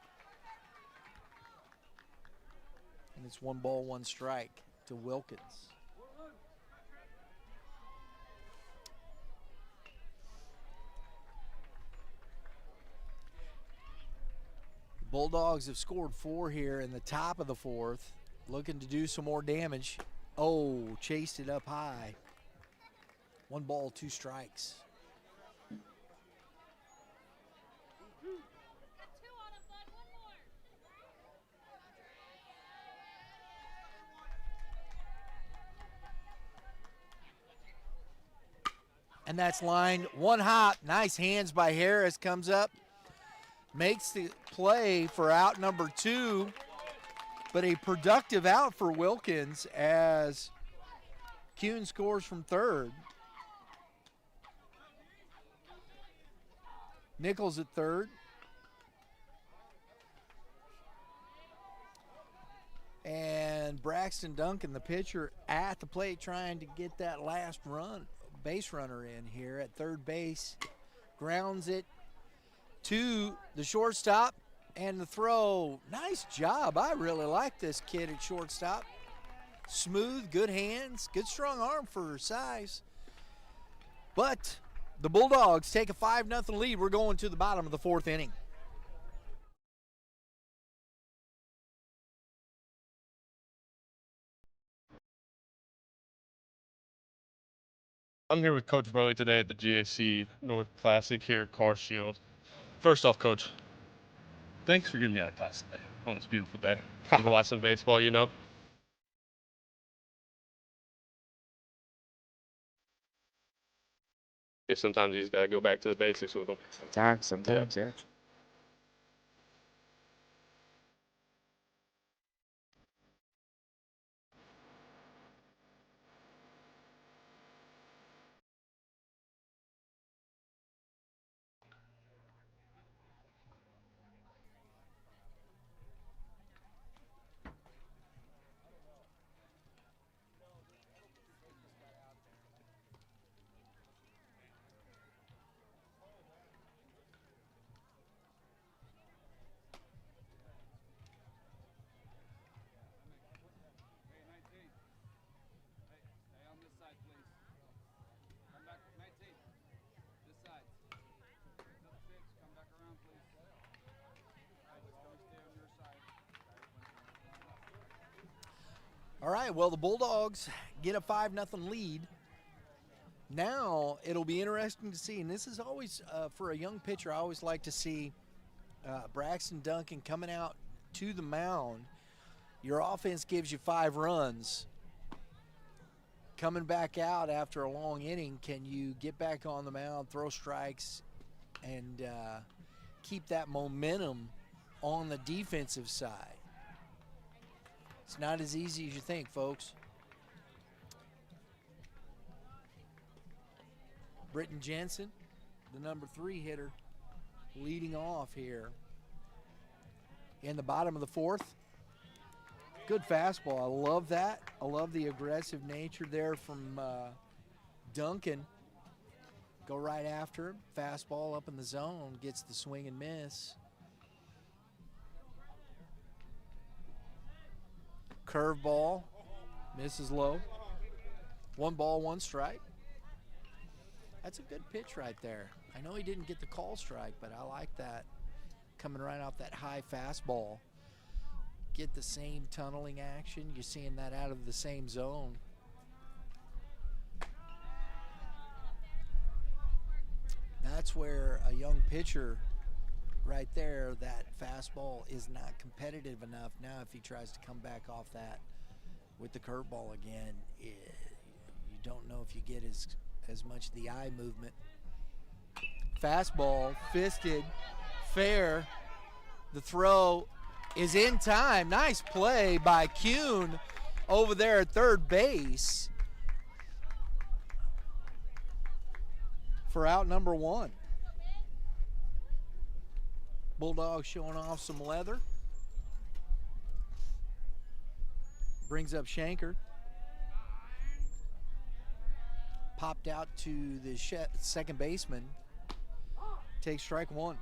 And it's 1-1 strike to Wilkins. Bulldogs have scored 4 here in the top of the 4th, looking to do some more damage. Oh, chased it up high. 1 ball, 2 strikes. And that's lined 1 hop. Nice hands by Harris. Comes up, makes the play for out number 2, but a productive out for Wilkins as Kuhn scores from third. Nichols at third. And Braxton Duncan, the pitcher, at the plate trying to get that last base runner in here at third base. Grounds it to the shortstop, and the throw. Nice job. I really like this kid at shortstop. Smooth, good hands, good strong arm for size. But the Bulldogs take a 5-0 lead. We're going to the bottom of the 4th inning. I'm here with Coach Burley today at the GAC North Classic here at Car Shield. First off, Coach, thanks for giving me that class today on this beautiful day. I'm gonna watch some baseball, you know. Yeah, sometimes you just gotta go back to the basics with them. Sometimes, yeah. All right, well, the Bulldogs get a 5-0 lead. Now it'll be interesting to see, and this is always, for a young pitcher, I always like to see Braxton Duncan coming out to the mound. Your offense gives you 5 runs. Coming back out after a long inning, can you get back on the mound, throw strikes, and keep that momentum on the defensive side? It's not as easy as you think, folks. Britton Jensen, the number 3 hitter, leading off here in the bottom of the fourth. Good fastball. I love that. I love the aggressive nature there from Duncan. Go right after him. Fastball up in the zone. Gets the swing and miss. Curveball. Misses low. 1 ball, 1 strike. That's a good pitch right there. I know he didn't get the call strike, but I like that. Coming right off that high fastball. Get the same tunneling action. You're seeing that out of the same zone. That's where a young pitcher right there, that fastball is not competitive enough. Now if he tries to come back off that with the curveball again, you don't know if you get as much of the eye movement. Fastball, fisted, fair. The throw is in time. Nice play by Kuhn over there at third base for out number 1. Bulldogs showing off some leather. Brings up Shanker. Popped out to the second baseman. Takes strike 1.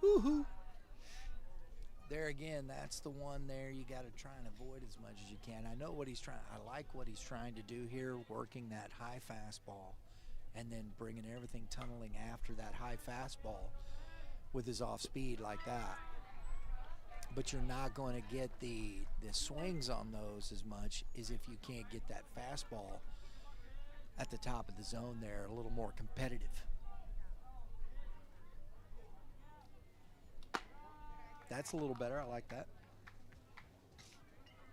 Woohoo. There again, that's the one there you got to try and avoid as much as you can. I know what he's trying. I like what he's trying to do here, working that high fastball and then bringing everything tunneling after that high fastball with his off speed like that. But you're not going to get the swings on those as much as if you can't get that fastball at the top of the zone there, a little more competitive. That's a little better. I like that.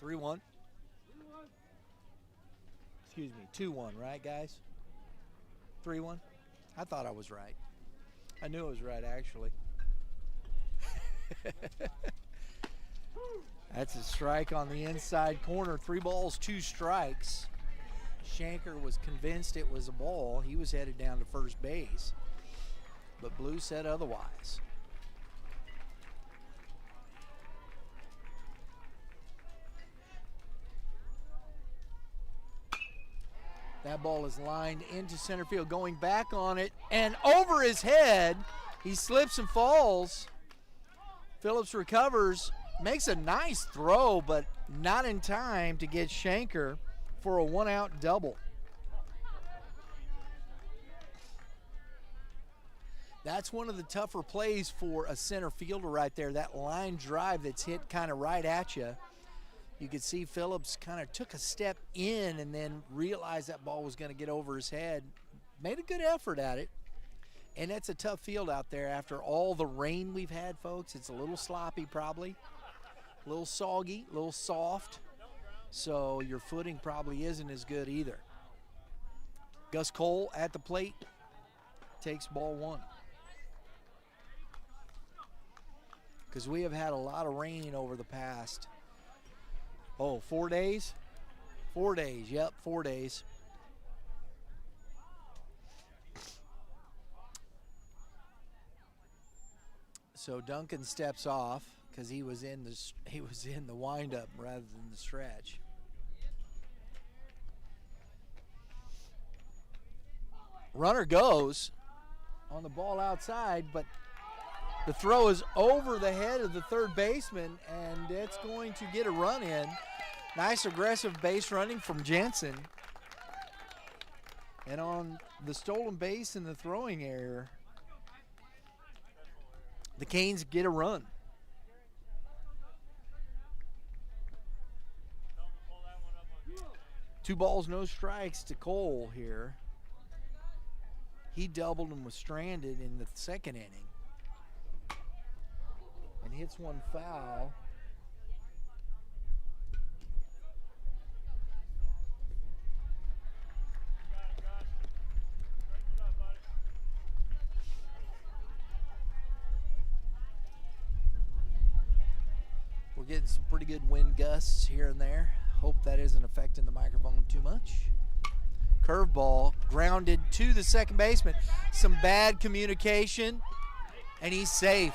3-1. Excuse me, 2-1, right, guys? 3-1? I thought I was right. I knew I was right, actually. That's a strike on the inside corner. 3 balls, 2 strikes. Shanker was convinced it was a ball. He was headed down to first base. But Blue said otherwise. That ball is lined into center field, going back on it, and over his head, he slips and falls. Phillips recovers, makes a nice throw, but not in time to get Shanker for a 1-out double. That's one of the tougher plays for a center fielder right there, that line drive that's hit kind of right at you. You could see Phillips kind of took a step in and then realized that ball was going to get over his head. Made a good effort at it. And it's a tough field out there after all the rain we've had, folks. It's a little sloppy probably, a little soggy, a little soft. So your footing probably isn't as good either. Gus Cole at the plate takes ball 1. Because we have had a lot of rain over the past 4 days? 4 days, yep, 4 days. So Duncan steps off because he was in the windup rather than the stretch. Runner goes on the ball outside, but the throw is over the head of the third baseman, and it's going to get a run in. Nice aggressive base running from Jensen. And on the stolen base and the throwing error, the Canes get a run. Two balls, no strikes to Cole here. He doubled and was stranded in the second inning. And hits one foul. We're getting some pretty good wind gusts here and there. Hope that isn't affecting the microphone too much. Curveball grounded to the second baseman. Some bad communication, and he's safe.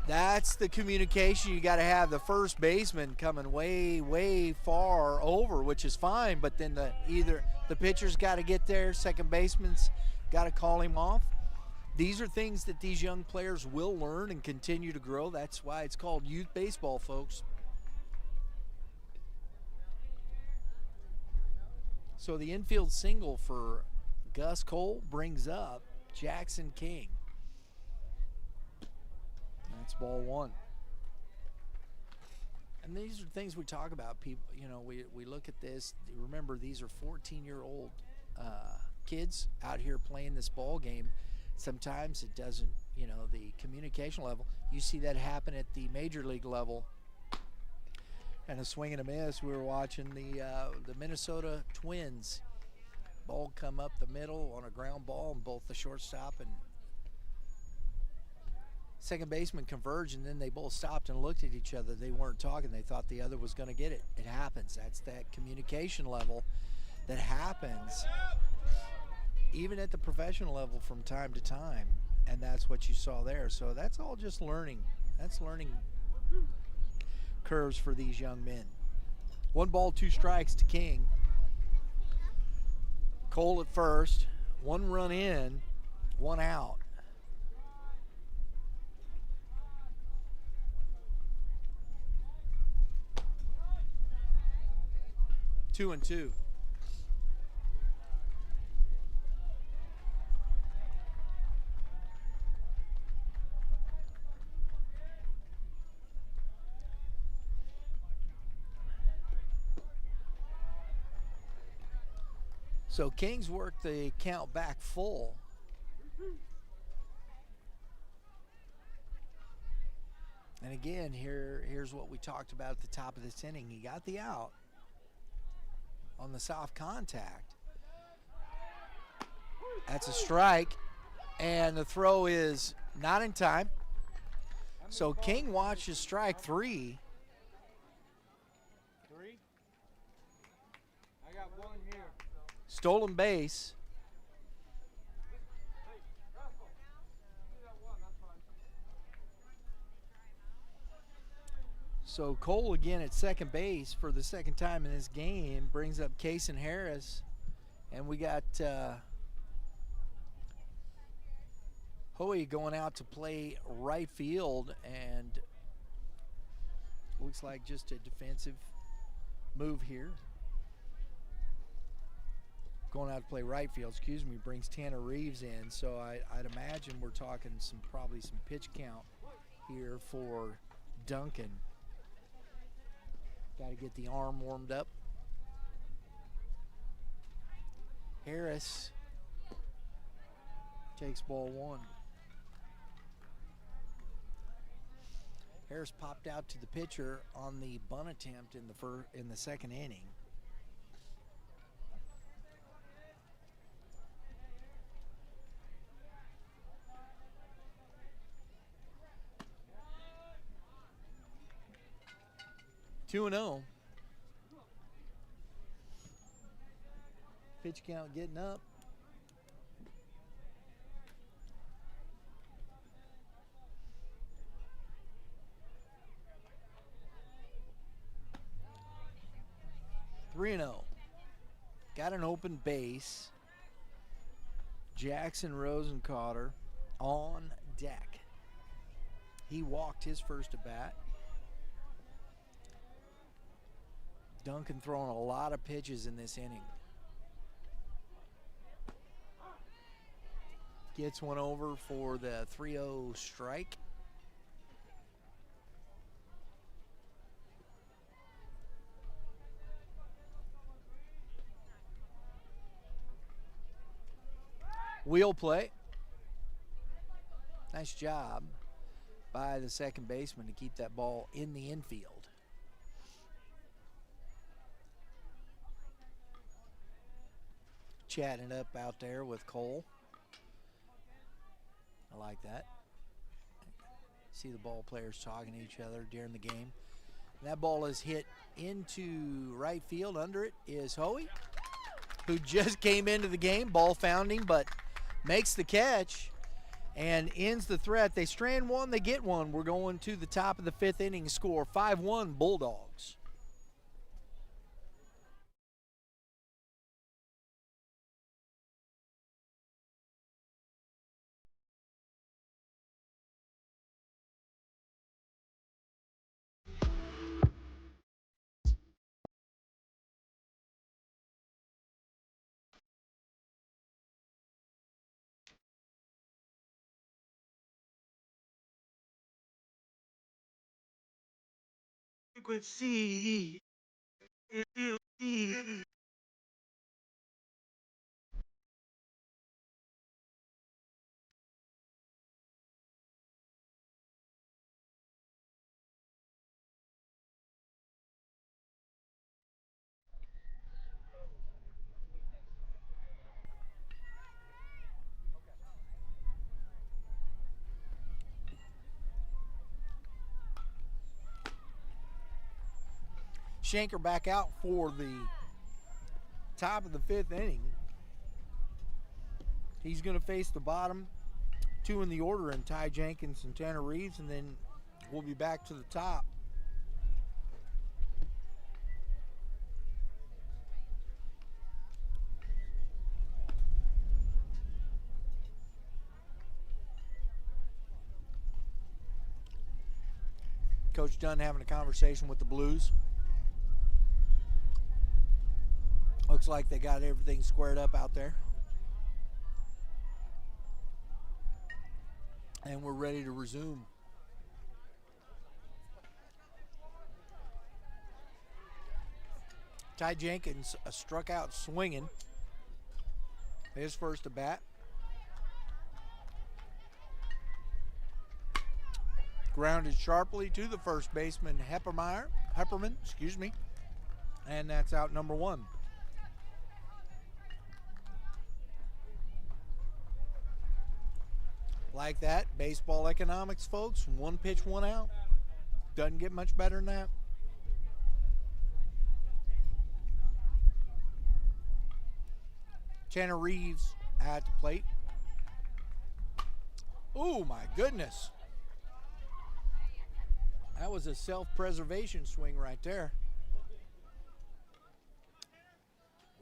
That's the communication you got to have. The first baseman coming way, way far over, which is fine, but then either the pitcher's got to get there, second baseman's got to call him off. These are things that these young players will learn and continue to grow. That's why it's called youth baseball, folks. So the infield single for Gus Cole brings up Jackson King. That's ball one. And these are things we talk about. People, you know, we look at this. Remember, these are 14-year-old kids out here playing this ball game. Sometimes it doesn't, you know, the communication level. You see that happen at the major league level. And a swing and a miss. We were watching the Minnesota Twins. Ball come up the middle on a ground ball, and both the shortstop and second baseman converged, and then they both stopped and looked at each other. They weren't talking. They thought the other was going to get it. It happens. That's that communication level that happens even at the professional level from time to time, and that's what you saw there. So that's all just learning. That's learning curves for these young men. 1 ball, 2 strikes to King. Cole at first. 1 run in, 1 out. Two and two. So Kings worked the count back full. And again, here's what we talked about at the top of this inning. He got the out on the soft contact. That's a strike, and the throw is not in time. So King watches strike 3. I got 1 here. Stolen base. So Cole again at second base for the second time in this game brings up Kason Harris, and we got Hoey going out to play right field, and looks like just a defensive move here. Going out to play right field, brings Tanner Reeves in. So I'd imagine we're talking probably some pitch count here for Duncan. Got to get the arm warmed up. Harris takes ball 1. Harris popped out to the pitcher on the bunt attempt in the second inning. Two and 0. Pitch count getting up. Three and 0. Got an open base. Jackson Rosencotter on deck. He walked his first at bat. Duncan throwing a lot of pitches in this inning. Gets one over for the 3-0 strike. Wheel play. Nice job by the second baseman to keep that ball in the infield. Chatting it up out there with Cole. I like that. See the ball players talking to each other during the game. That ball is hit into right field. Under it is Hoey, who just came into the game. Ball found him, but makes the catch and ends the threat. They strand one, they get one. We're going to the top of the 5th inning. Score 5-1 Bulldogs. Frequency. Shanker back out for the top of the 5th inning. He's going to face the bottom 2 in the order, and Ty Jenkins and Tanner Reeves, and then we'll be back to the top. Coach Dunn having a conversation with the Blues. Looks like they got everything squared up out there. And we're ready to resume. Ty Jenkins struck out swinging. His first at bat. Grounded sharply to the first baseman, Hepperman, and that's out number 1. Like that, baseball economics, folks. 1 pitch, 1 out. Doesn't get much better than that. Tanner Reeves at the plate. Oh my goodness. That was a self-preservation swing right there.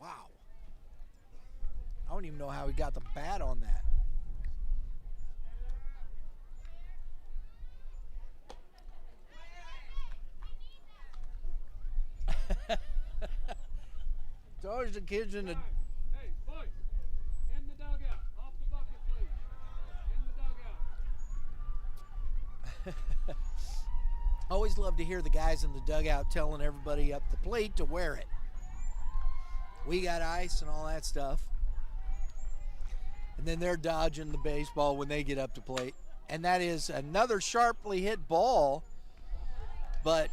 Wow. I don't even know how he got the bat on that. It's always the kids in the... Hey, boys, in the dugout. Off the bucket, please. In the dugout. Always love to hear the guys in the dugout telling everybody up the plate to wear it. We got ice and all that stuff. And then they're dodging the baseball when they get up to plate. And that is another sharply hit ball, but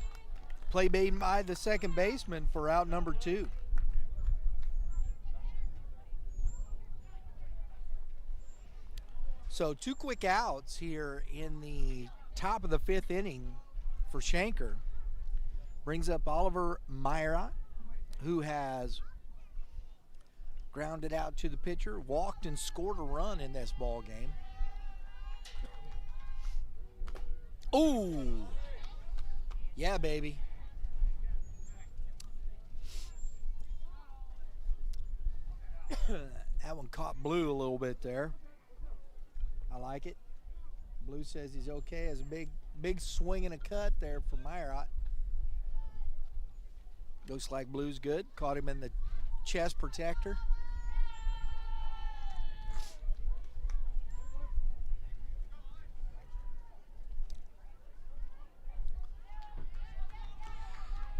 play made by the second baseman for out number 2. So 2 quick outs here in the top of the 5th inning for Shanker. Brings up Oliver Meyerott, who has grounded out to the pitcher, walked and scored a run in this ball game. Ooh, yeah, baby. That one caught Blue a little bit there. I like it. Blue says he's okay. Has a big swing and a cut there for Meyerott. Looks like Blue's good. Caught him in the chest protector.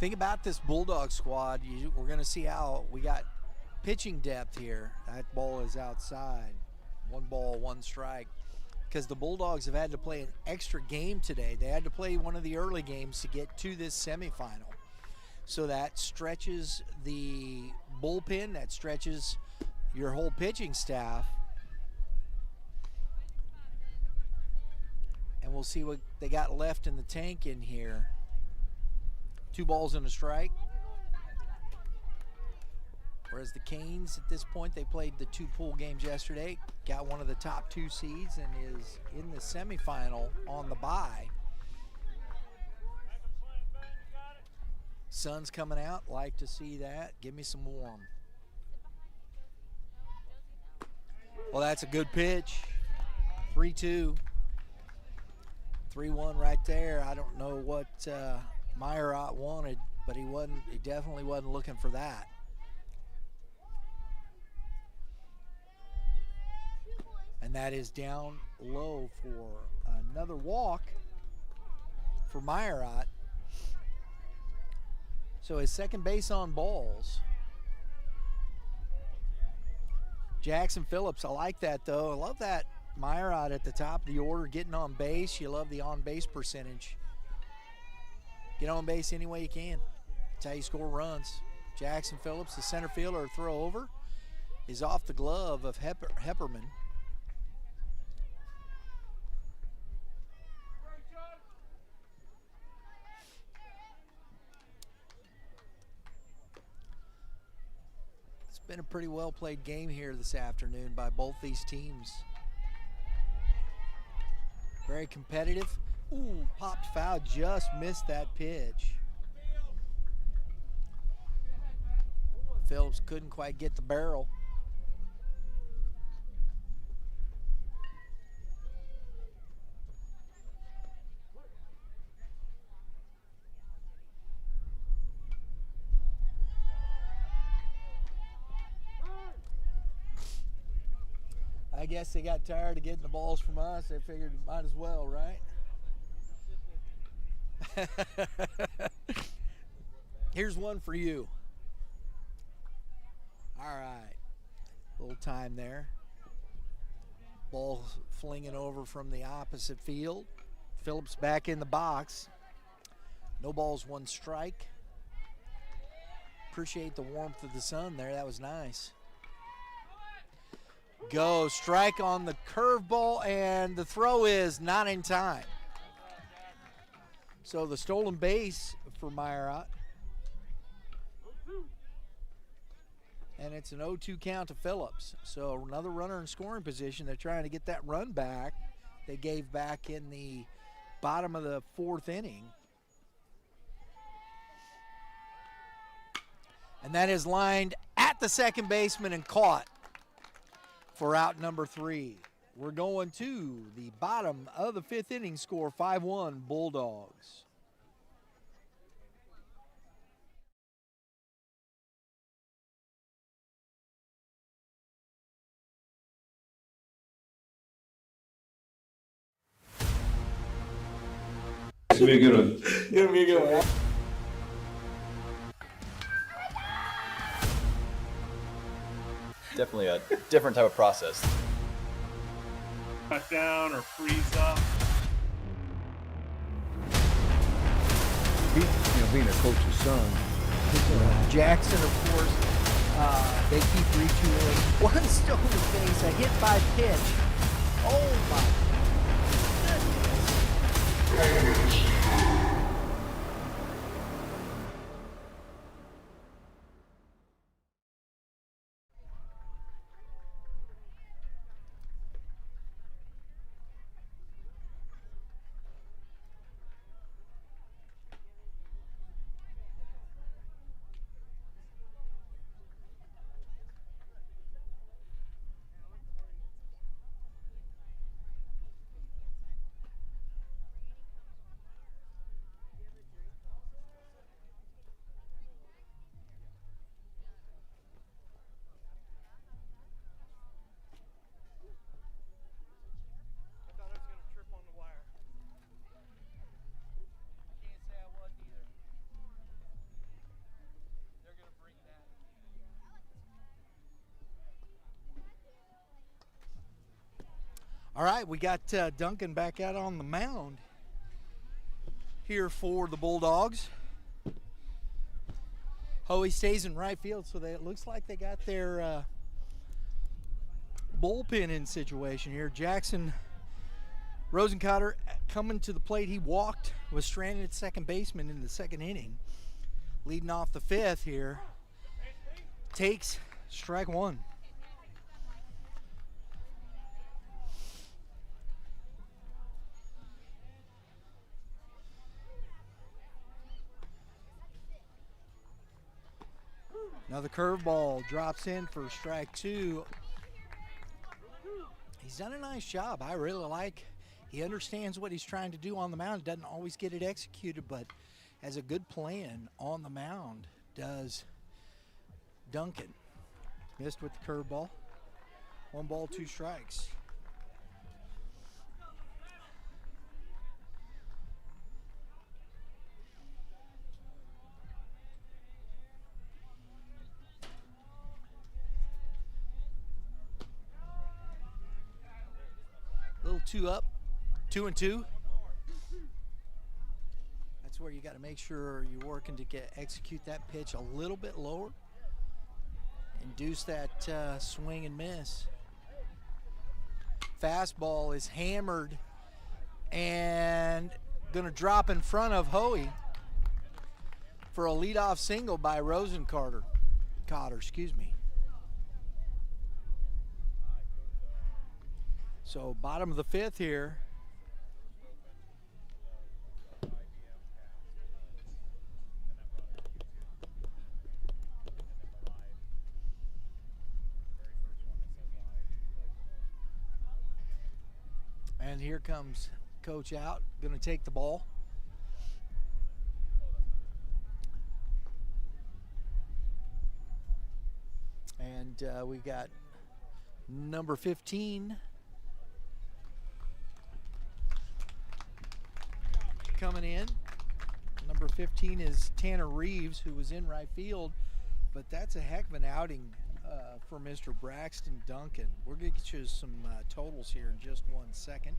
Think about this Bulldog squad. We're going to see how we got pitching depth here. That ball is outside. 1 ball, 1 strike. Because the Bulldogs have had to play an extra game today. They had to play one of the early games to get to this semifinal. So that stretches the bullpen, that stretches your whole pitching staff. And And we'll see what they got left in the tank in here. 2 balls and a strike. Whereas the Canes, at this point, they played the 2 pool games yesterday, got one of the top 2 seeds, and is in the semifinal on the bye. Sun's coming out, like to see that. Give me some warm. Well, that's a good pitch. 3-2. 3-1 right there. I don't know what Meyerott wanted, but he definitely wasn't looking for that. And that is down low for another walk for Meyerott. So his second base on balls. Jackson Phillips, I like that though. I love that Meyerott at the top of the order getting on base. You love the on base percentage. Get on base any way you can. That's how you score runs. Jackson Phillips, the center fielder, throw over is off the glove of Hepperman. Been a pretty well played game here this afternoon by both these teams. Very competitive. Ooh, popped foul, just missed that pitch. Phillips couldn't quite get the barrel. I guess they got tired of getting the balls from us. They figured might as well, right? Here's one for you. All right. Little time there. Ball flinging over from the opposite field. Phillips back in the box. No balls, 1 strike. Appreciate the warmth of the sun there. That was nice. Go, strike on the curveball, and the throw is not in time. So the stolen base for Meyerott. And it's an 0-2 count to Phillips. So another runner in scoring position. They're trying to get that run back they gave back in the bottom of the 4th inning. And that is lined at the second baseman and caught for out number 3. We're going to the bottom of the 5th inning, score 5-1 Bulldogs. It's gonna be a good one. It's gonna be a good one. Definitely a different type of process. Cut down or freeze up. Being a coach's son. Jackson, of course, they keep retooling. One stolen base, a hit by pitch. Oh my goodness. All right, we got Duncan back out on the mound here for the Bulldogs. Hoey stays in right field, so it looks like they got their bullpen in situation here. Jackson Rosencotter coming to the plate. He walked, was stranded at second baseman in the second inning. Leading off the fifth here. Takes strike one. Another curveball drops in for strike two. He's done a nice job. I really like. He understands what he's trying to do on the mound. Doesn't always get it executed, but has a good plan on the mound. Does Duncan. Missed with the curveball. 1 ball, 2 strikes. Little 2 up, 2-2. That's where you got to make sure you're working to execute that pitch a little bit lower. Induce that swing and miss. Fastball is hammered and going to drop in front of Hoey for a leadoff single by Rosencotter. Excuse me. So bottom of the fifth here. And here comes coach out, going to take the ball. And we got number 15 coming in. Number 15 is Tanner Reeves, who was in right field, but that's a heck of an outing for Mr. Braxton Duncan. We're going to get you some totals here in just 1 second.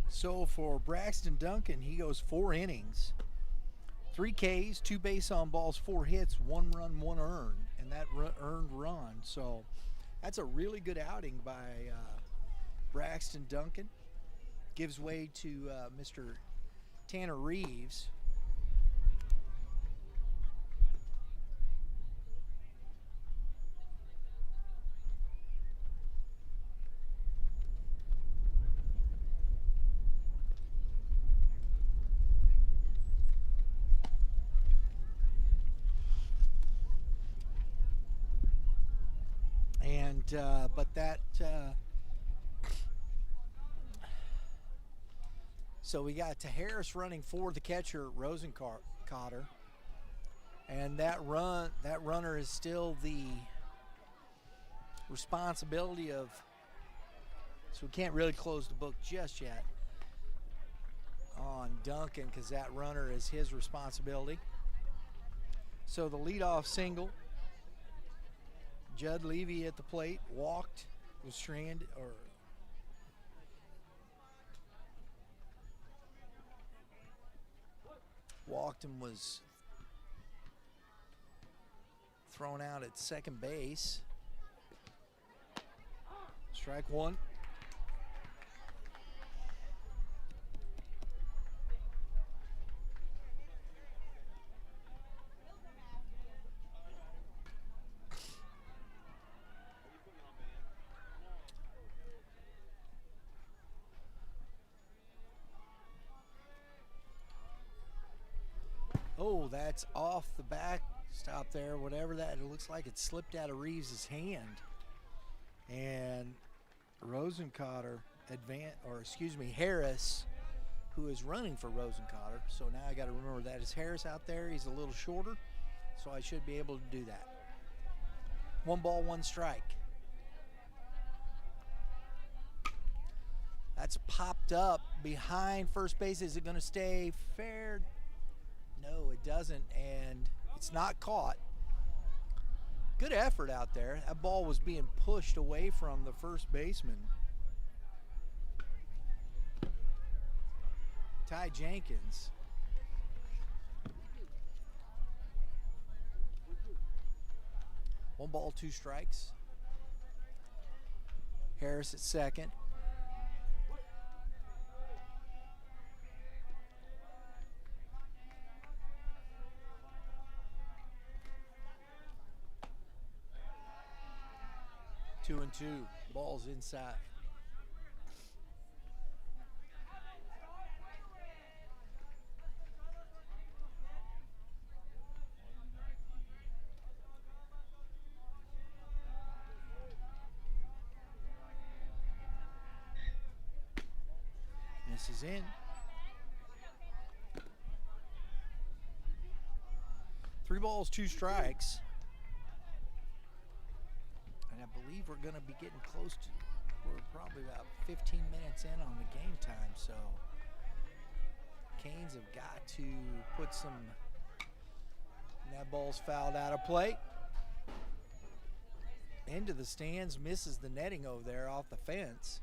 So for Braxton Duncan, he goes 4 innings, 3 Ks, 2 base on balls, 4 hits, 1 run, 1 earned, and that earned run. So that's a really good outing by Braxton Duncan. Gives way to Mr. Tanner Reeves. But that, so we got to Harris running for the catcher, Rosencotter, and that runner is still the responsibility of. So we can't really close the book just yet on Duncan because that runner is his responsibility. So the leadoff single. Judd Levy at the plate, walked, was stranded, or walked and was thrown out at second base. Strike one. Oh, That's off the backstop there, whatever that, it looks like it slipped out of Reeves' hand. And Harris, who is running for Rosencotter. So now I got to remember that is Harris out there. He's a little shorter, so I should be able to do that. 1 ball, 1 strike. That's popped up behind first base. Is it going to stay fair? No, it doesn't, and it's not caught. Good effort out there. That ball was being pushed away from the first baseman. Ty Jenkins. One ball, 2 strikes. Harris at second. Two and 2. Ball's inside. This is in. 3 balls, 2 strikes. And I believe we're going to be getting close to, we're probably about 15 minutes in on the game time, so Canes have got to put some, and that ball's fouled out of play. Into the stands, misses the netting over there off the fence.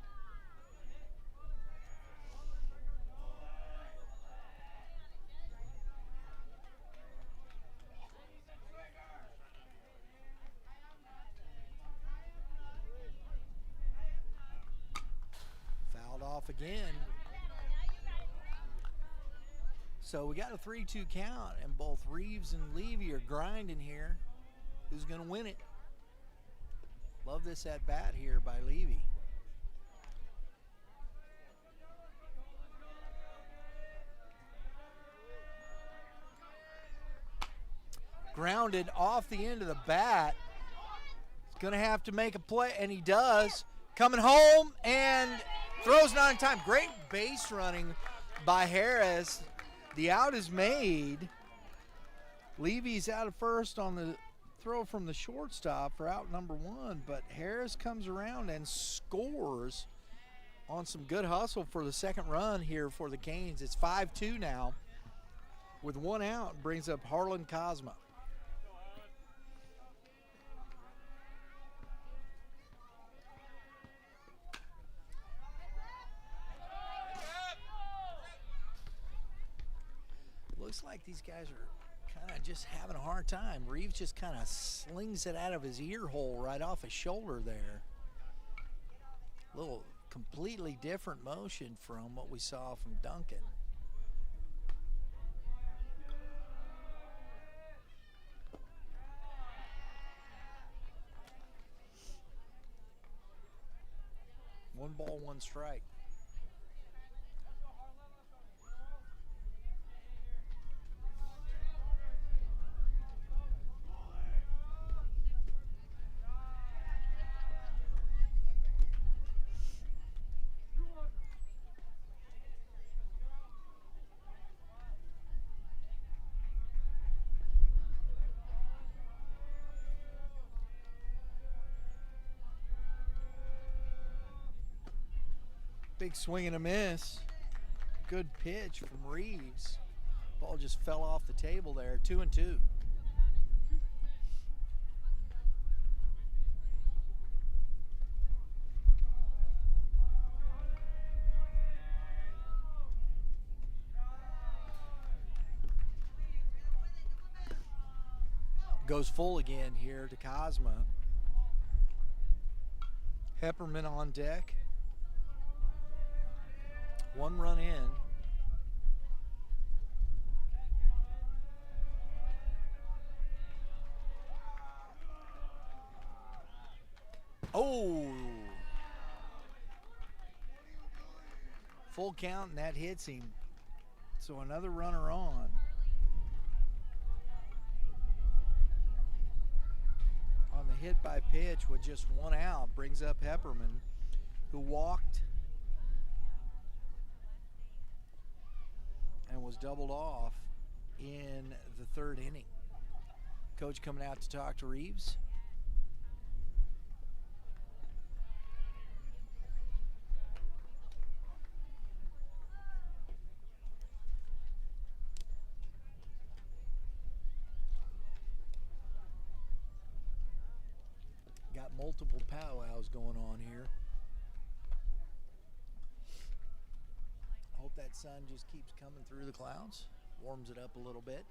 Again. So we got a 3-2 count, and both Reeves and Levy are grinding here. Who's going to win it? Love this at bat here by Levy. Grounded off the end of the bat. He's going to have to make a play, and he does. Coming home, and throws not in time. Great base running by Harris. The out is made. Levy's out of first on the throw from the shortstop for out number 1, but Harris comes around and scores on some good hustle for the second run here for the Canes. It's 5-2 now with 1 out. Brings up Harlan Cosma. Looks like these guys are kind of just having a hard time. Reeves just kind of slings it out of his ear hole right off his shoulder there. A little completely different motion from what we saw from Duncan. One ball, 1 strike. Big swing and a miss. Good pitch from Reeves. Ball just fell off the table there. 2-2. Goes full again here to Cosma. Hepperman on deck. 1 run in. Oh! Full count, and that hits him. So another runner on. hit by pitch with just one out brings up Hepperman, who walked and was doubled off in the third inning. Coach coming out to talk to Reeves. Got multiple powwows going on here. Hope that sun just keeps coming through the clouds, warms it up a little bit.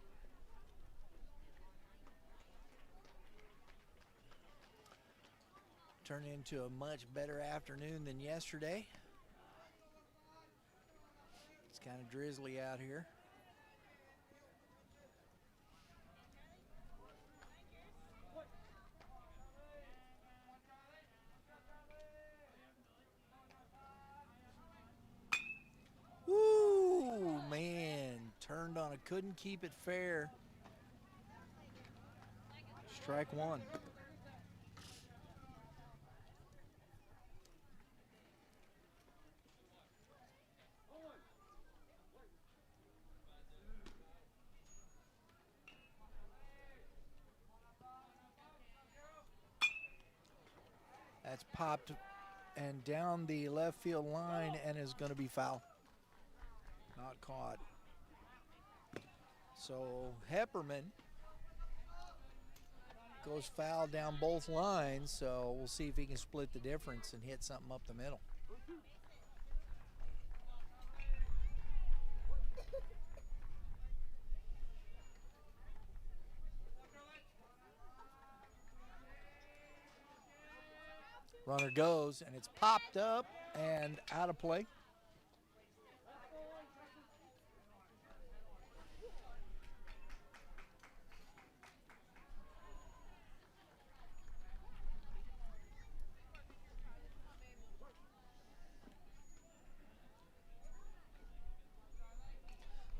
Turn into a much better afternoon than yesterday. It's kind of drizzly out here. Woo, man, turned on it, couldn't keep it fair. Strike one. That's popped and down the left field line and is going to be foul. Not caught. So Hepperman goes foul down both lines, so we'll see if he can split the difference and hit something up the middle. Runner goes, and it's popped up and out of play.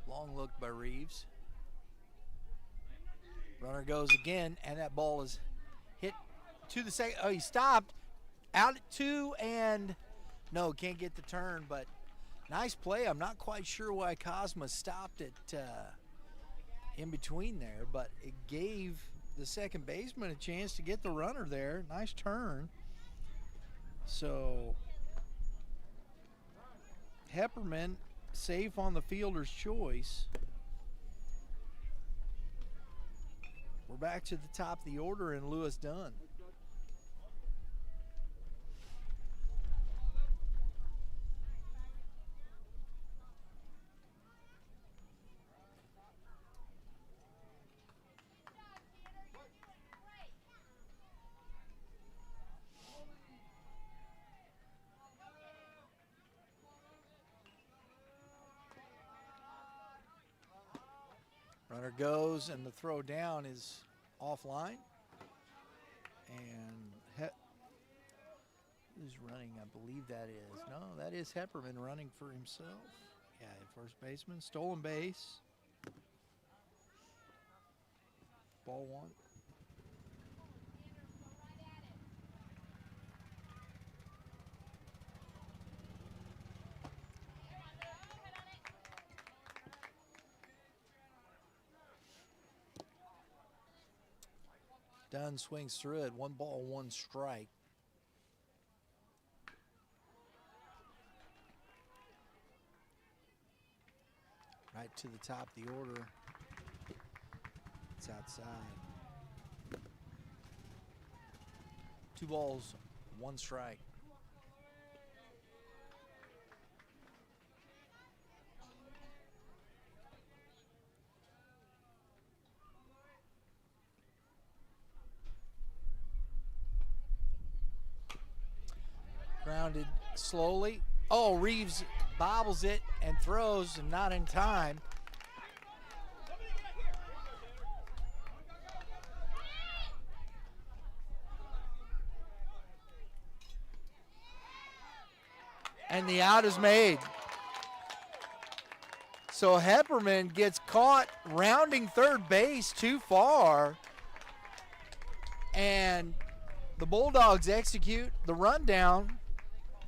Long look by Reeves. Runner goes again, and that ball is hit to the second. Oh, he stopped. Out at two, and no, can't get the turn, but nice play. I'm not quite sure why Cosma stopped it in between there, but it gave the second baseman a chance to get the runner there. Nice turn. So Hepperman safe on the fielder's choice. We're back to the top of the order, and Lewis Dunn. Runner goes, and the throw down is offline. And who's running? I believe that is. No, that is Hepperman running for himself. Yeah, first baseman, stolen base. Ball one. Dunn swings through it. 1 ball, 1 strike. Right to the top of the order. It's outside. 2 balls, 1 strike. Grounded slowly. Oh, Reeves bobbles it and throws, and not in time. And the out is made. So Hepperman gets caught rounding third base too far. And the Bulldogs execute the rundown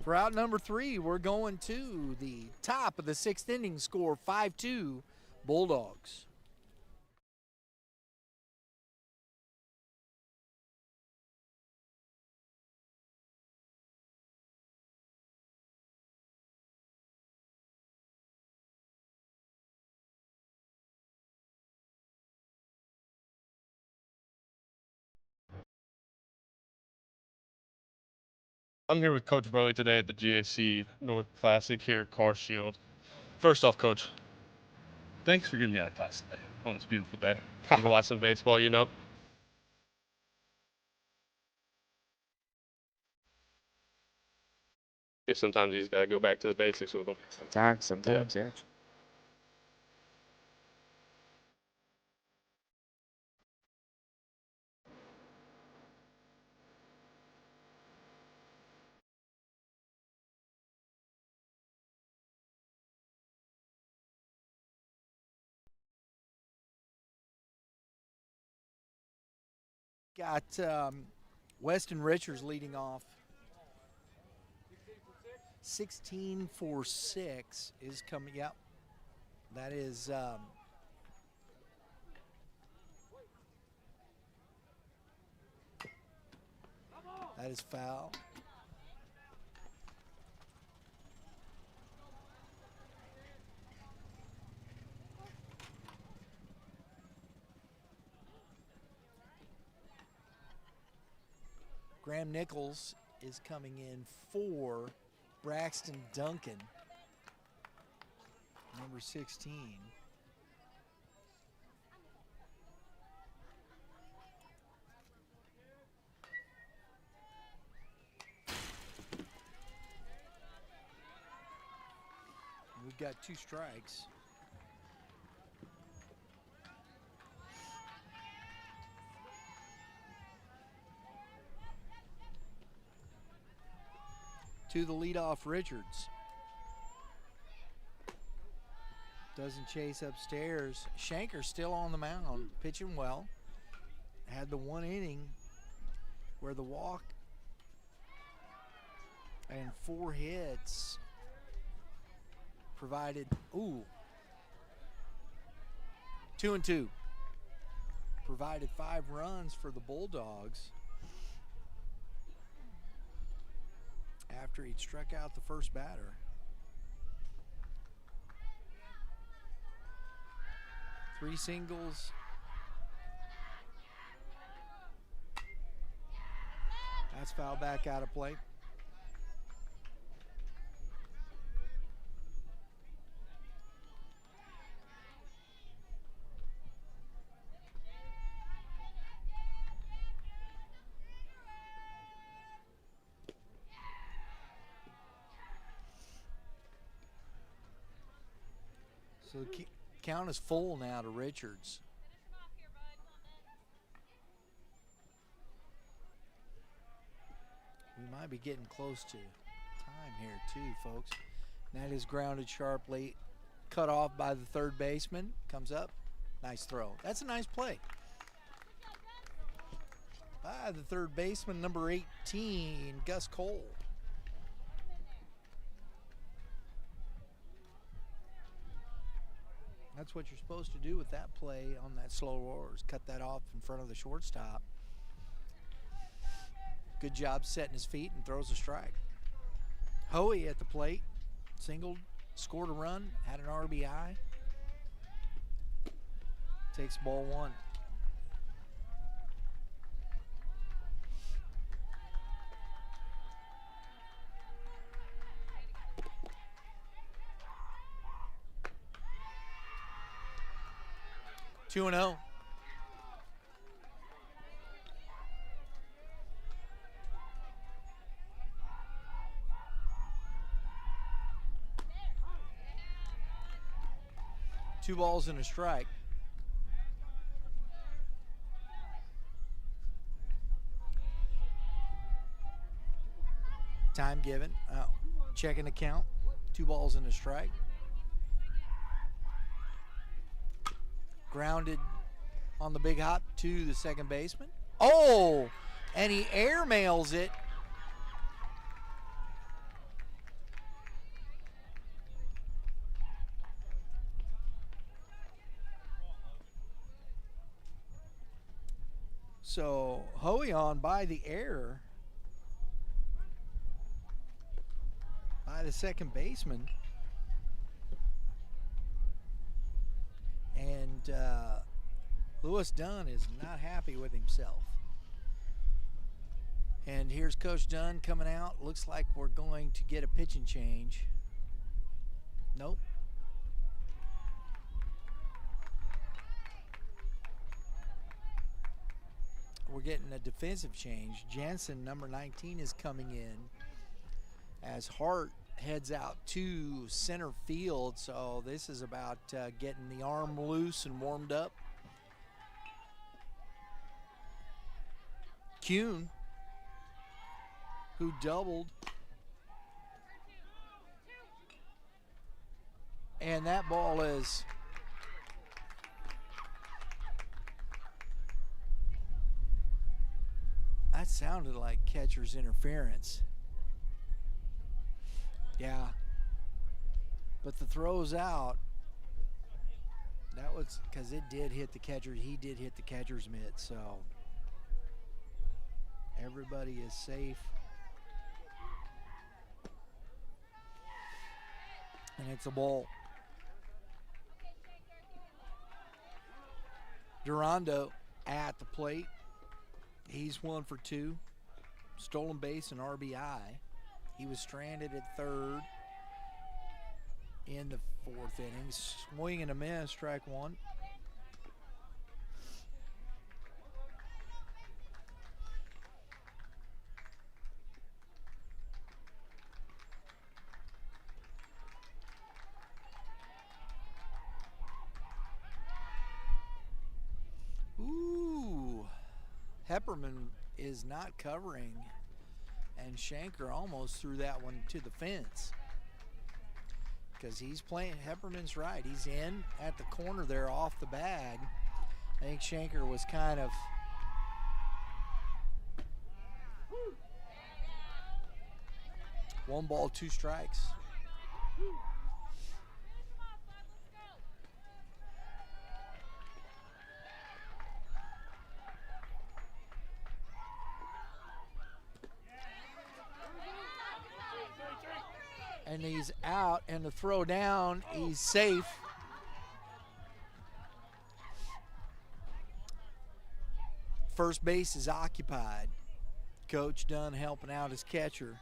for out number 3. We're going to the top of the 6th inning, score 5-2 Bulldogs. I'm here with Coach Burley today at the GAC North Classic here at Car Shield. First off, Coach, thanks for getting me out of class today on this beautiful day. I'm gonna watch some baseball, you know. Yeah, sometimes you just gotta go back to the basics with them. Sometimes, yeah. Got Weston Richards leading off. 16 for 6 is coming. Yep. That is that is foul. Graham Nichols is coming in for Braxton Duncan, number 16. We've got 2 strikes. To the leadoff, Richards. Doesn't chase upstairs. Shanker still on the mound, pitching well. Had the 1 inning where the walk and 4 hits provided, 2-2. Provided 5 runs for the Bulldogs after he'd struck out the first batter. Three singles. That's foul back out of play. So the count is full now to Richards. We might be getting close to time here too, folks. That is grounded sharply, cut off by the third baseman. Comes up, nice throw. That's a nice play by the third baseman, number 18, Gus Cole. That's what you're supposed to do with that play on that slow roar, is cut that off in front of the shortstop. Good job setting his feet and throws a strike. Hoey at the plate, singled, scored a run, had an RBI. Takes ball 1. Two and 0. Two balls and a strike. Time given. Checking the count. 2 balls and a strike. Grounded on the big hop to the second baseman. Oh, And he airmails it. So Hoey on by the air by the second baseman. And Lewis Dunn is not happy with himself. And here's Coach Dunn coming out. Looks like we're going to get a pitching change. Nope. We're getting a defensive change. Jensen, number 19, is coming in as Hart heads out to center field. So this is about getting the arm loose and warmed up. Kuhn, who doubled. And that ball is that sounded like catcher's interference. Yeah. But the throw's out. That was because it did hit the catcher. He did hit the catcher's mitt, so everybody is safe. And it's a ball. Durando at the plate. He's 1 for 2. Stolen base and RBI. He was stranded at third in the 4th inning. Swing and a miss, strike 1. Ooh, Hepperman is not covering, and Shanker almost threw that one to the fence because he's playing. Hepperman's right. He's in at the corner there off the bag. I think Shanker was kind of one ball, 2 strikes. And he's out, and the throw down, he's safe. First base is occupied. Coach Dunn helping out his catcher.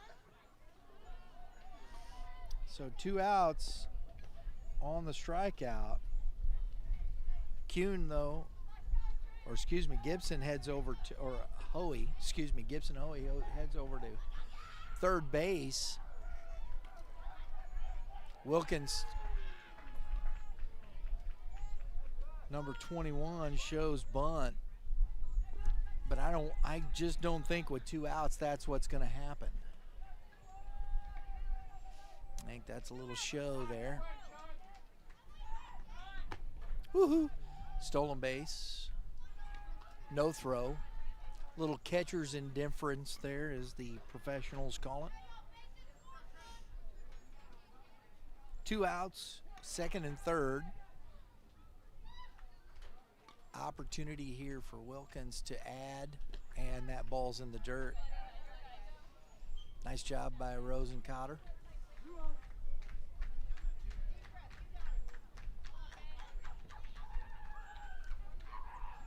So 2 outs on the strikeout. Kuhn, though, or excuse me, Gibson heads over to, or Hoey, excuse me, Gibson Hoey heads over to third base. Wilkins, number 21, shows bunt. But I just don't think with 2 outs that's what's going to happen. I think that's a little show there. Woohoo! Stolen base. No throw. Little catcher's indifference there, as the professionals call it. 2 outs, second and third. Opportunity here for Wilkins to add, and that ball's in the dirt. Nice job by Rosencotter.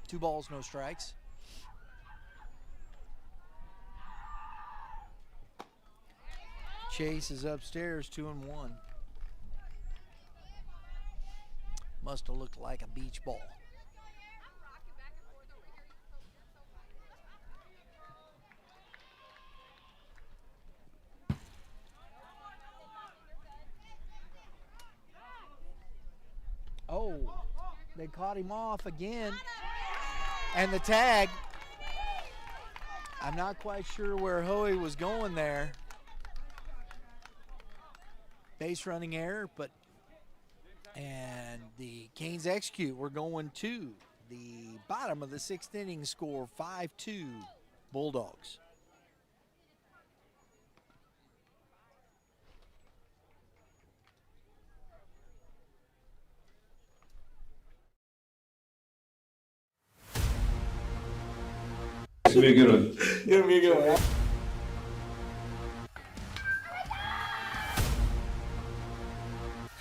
Two balls, no strikes. Chase is upstairs, 2-1. Must have looked like a beach ball. Oh, they caught him off again. And the tag. I'm not quite sure where Hoey was going there. Base running error, but and the Canes execute. We're going to the bottom of the 6th inning, score 5-2. Bulldogs. This will be a good one. Give me a good one.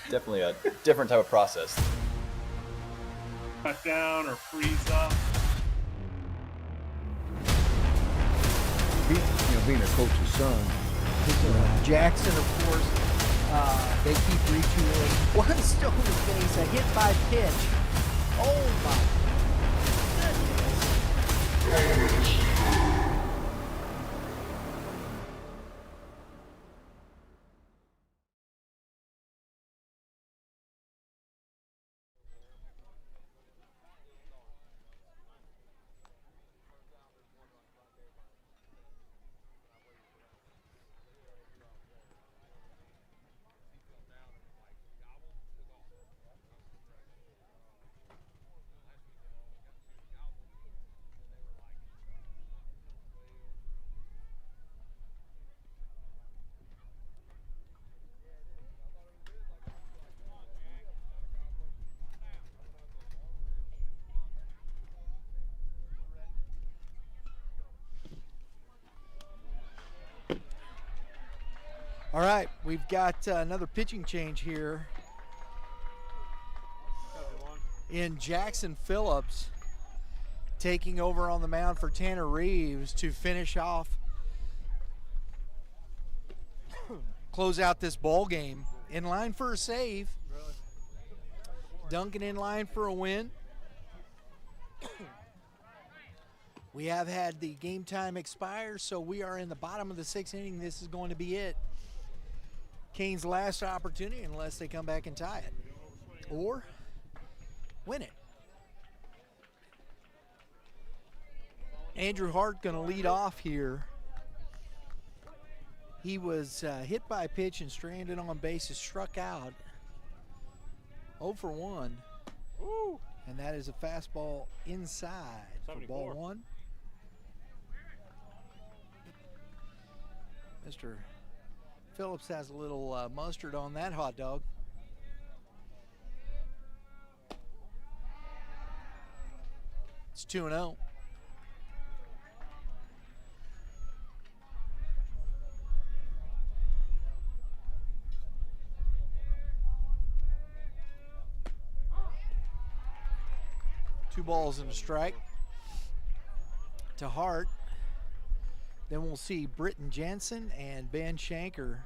Definitely a different type of process. Cut down or freeze up. Being a coach's son. Jackson, of course, they keep retooling. One stone face, a hit by pitch. Oh my goodness. All right, we've got another pitching change here in Jackson Phillips taking over on the mound for Tanner Reeves to finish off, close out this ball game. In line for a save. Duncan in line for a win. We have had the game time expire, so we are in the bottom of the 6th inning. This is going to be it. Canes' last opportunity unless they come back and tie it or win it. Andrew Hart going to lead off here. He was hit by a pitch and stranded on bases, struck out. 0 for 1. Woo! And that is a fastball inside for 74. ball 1. Mr. Phillips has a little mustard on that hot dog. It's 2-0. Two balls and a strike to Hart. Then we'll see Britton Jensen and Ben Shanker.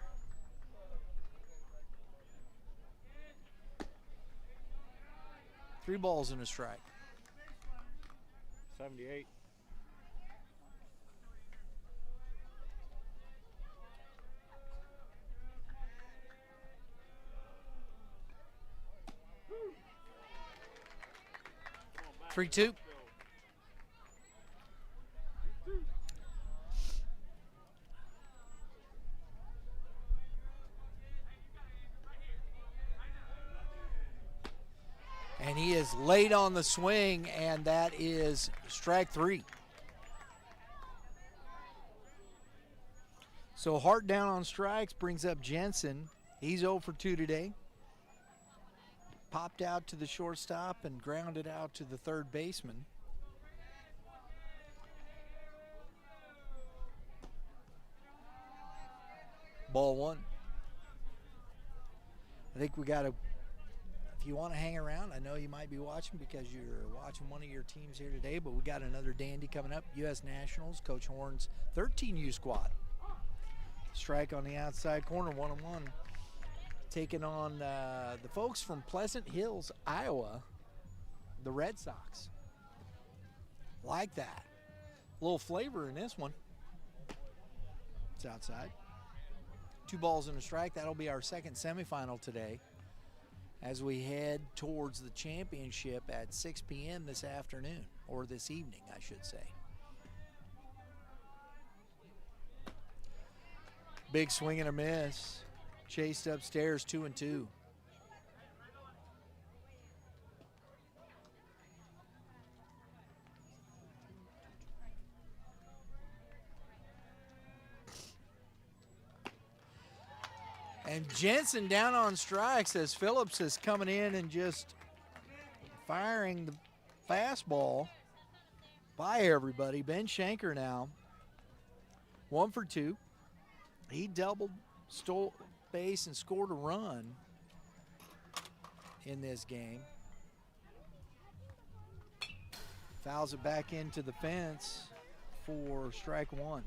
Three balls and a strike. 78. Three, two. And he is late on the swing, and that is strike 3. So Hart down on strikes brings up Jensen. He's 0 for 2 today. Popped out to the shortstop and grounded out to the third baseman. Ball 1. I think we got to, if you want to hang around, I know you might be watching because you're watching one of your teams here today, but we got another dandy coming up, U.S. Nationals, Coach Horn's 13U squad. Strike on the outside corner, 1-1. Taking on the folks from Pleasant Hills, Iowa, the Red Sox. Like that. A little flavor in this one. It's outside. 2 balls and a strike. That'll be our second semifinal today as we head towards the championship at 6 p.m. this afternoon, or this evening, I should say. Big swing and a miss. Chased upstairs, 2-2. And Jensen down on strikes as Phillips is coming in and just firing the fastball by everybody. Ben Shanker now 1 for 2. He doubled, stole base, and scored a run in this game. Fouls it back into the fence for strike 1.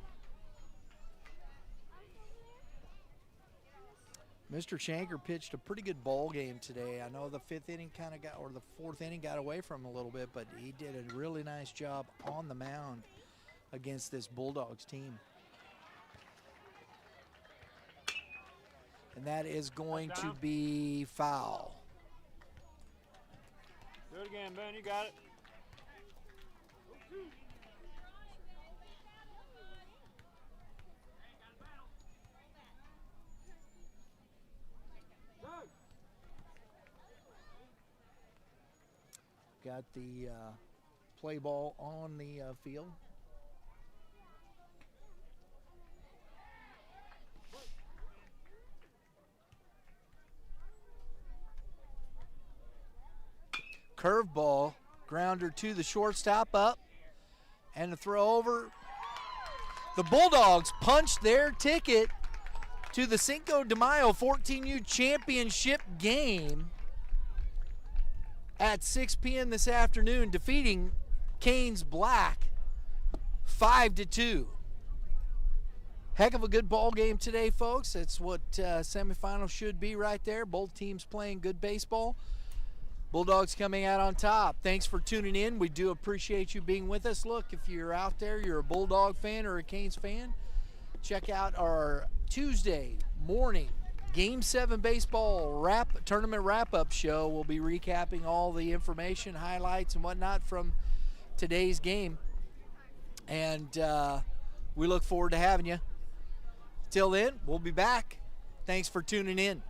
Mr. Shanker pitched a pretty good ball game today. I know the fourth inning got away from him a little bit, but he did a really nice job on the mound against this Bulldogs team. And that is going to be foul. Do it again, Ben. You got it. Got the play ball on the field. Curveball, grounder to the shortstop, up, and the throw over. The Bulldogs punched their ticket to the Cinco De Mayo 14U championship game at 6 p.m. this afternoon, defeating Canes Black 5-2. Heck of a good ball game today, folks. That's what semifinals should be right there. Both teams playing good baseball. Bulldogs coming out on top. Thanks for tuning in. We do appreciate you being with us. Look, if you're out there, you're a Bulldog fan or a Canes fan, check out our Tuesday morning Game 7 baseball tournament wrap-up show. We'll be recapping all the information, highlights, and whatnot from today's game. And we look forward to having you. Till then, we'll be back. Thanks for tuning in.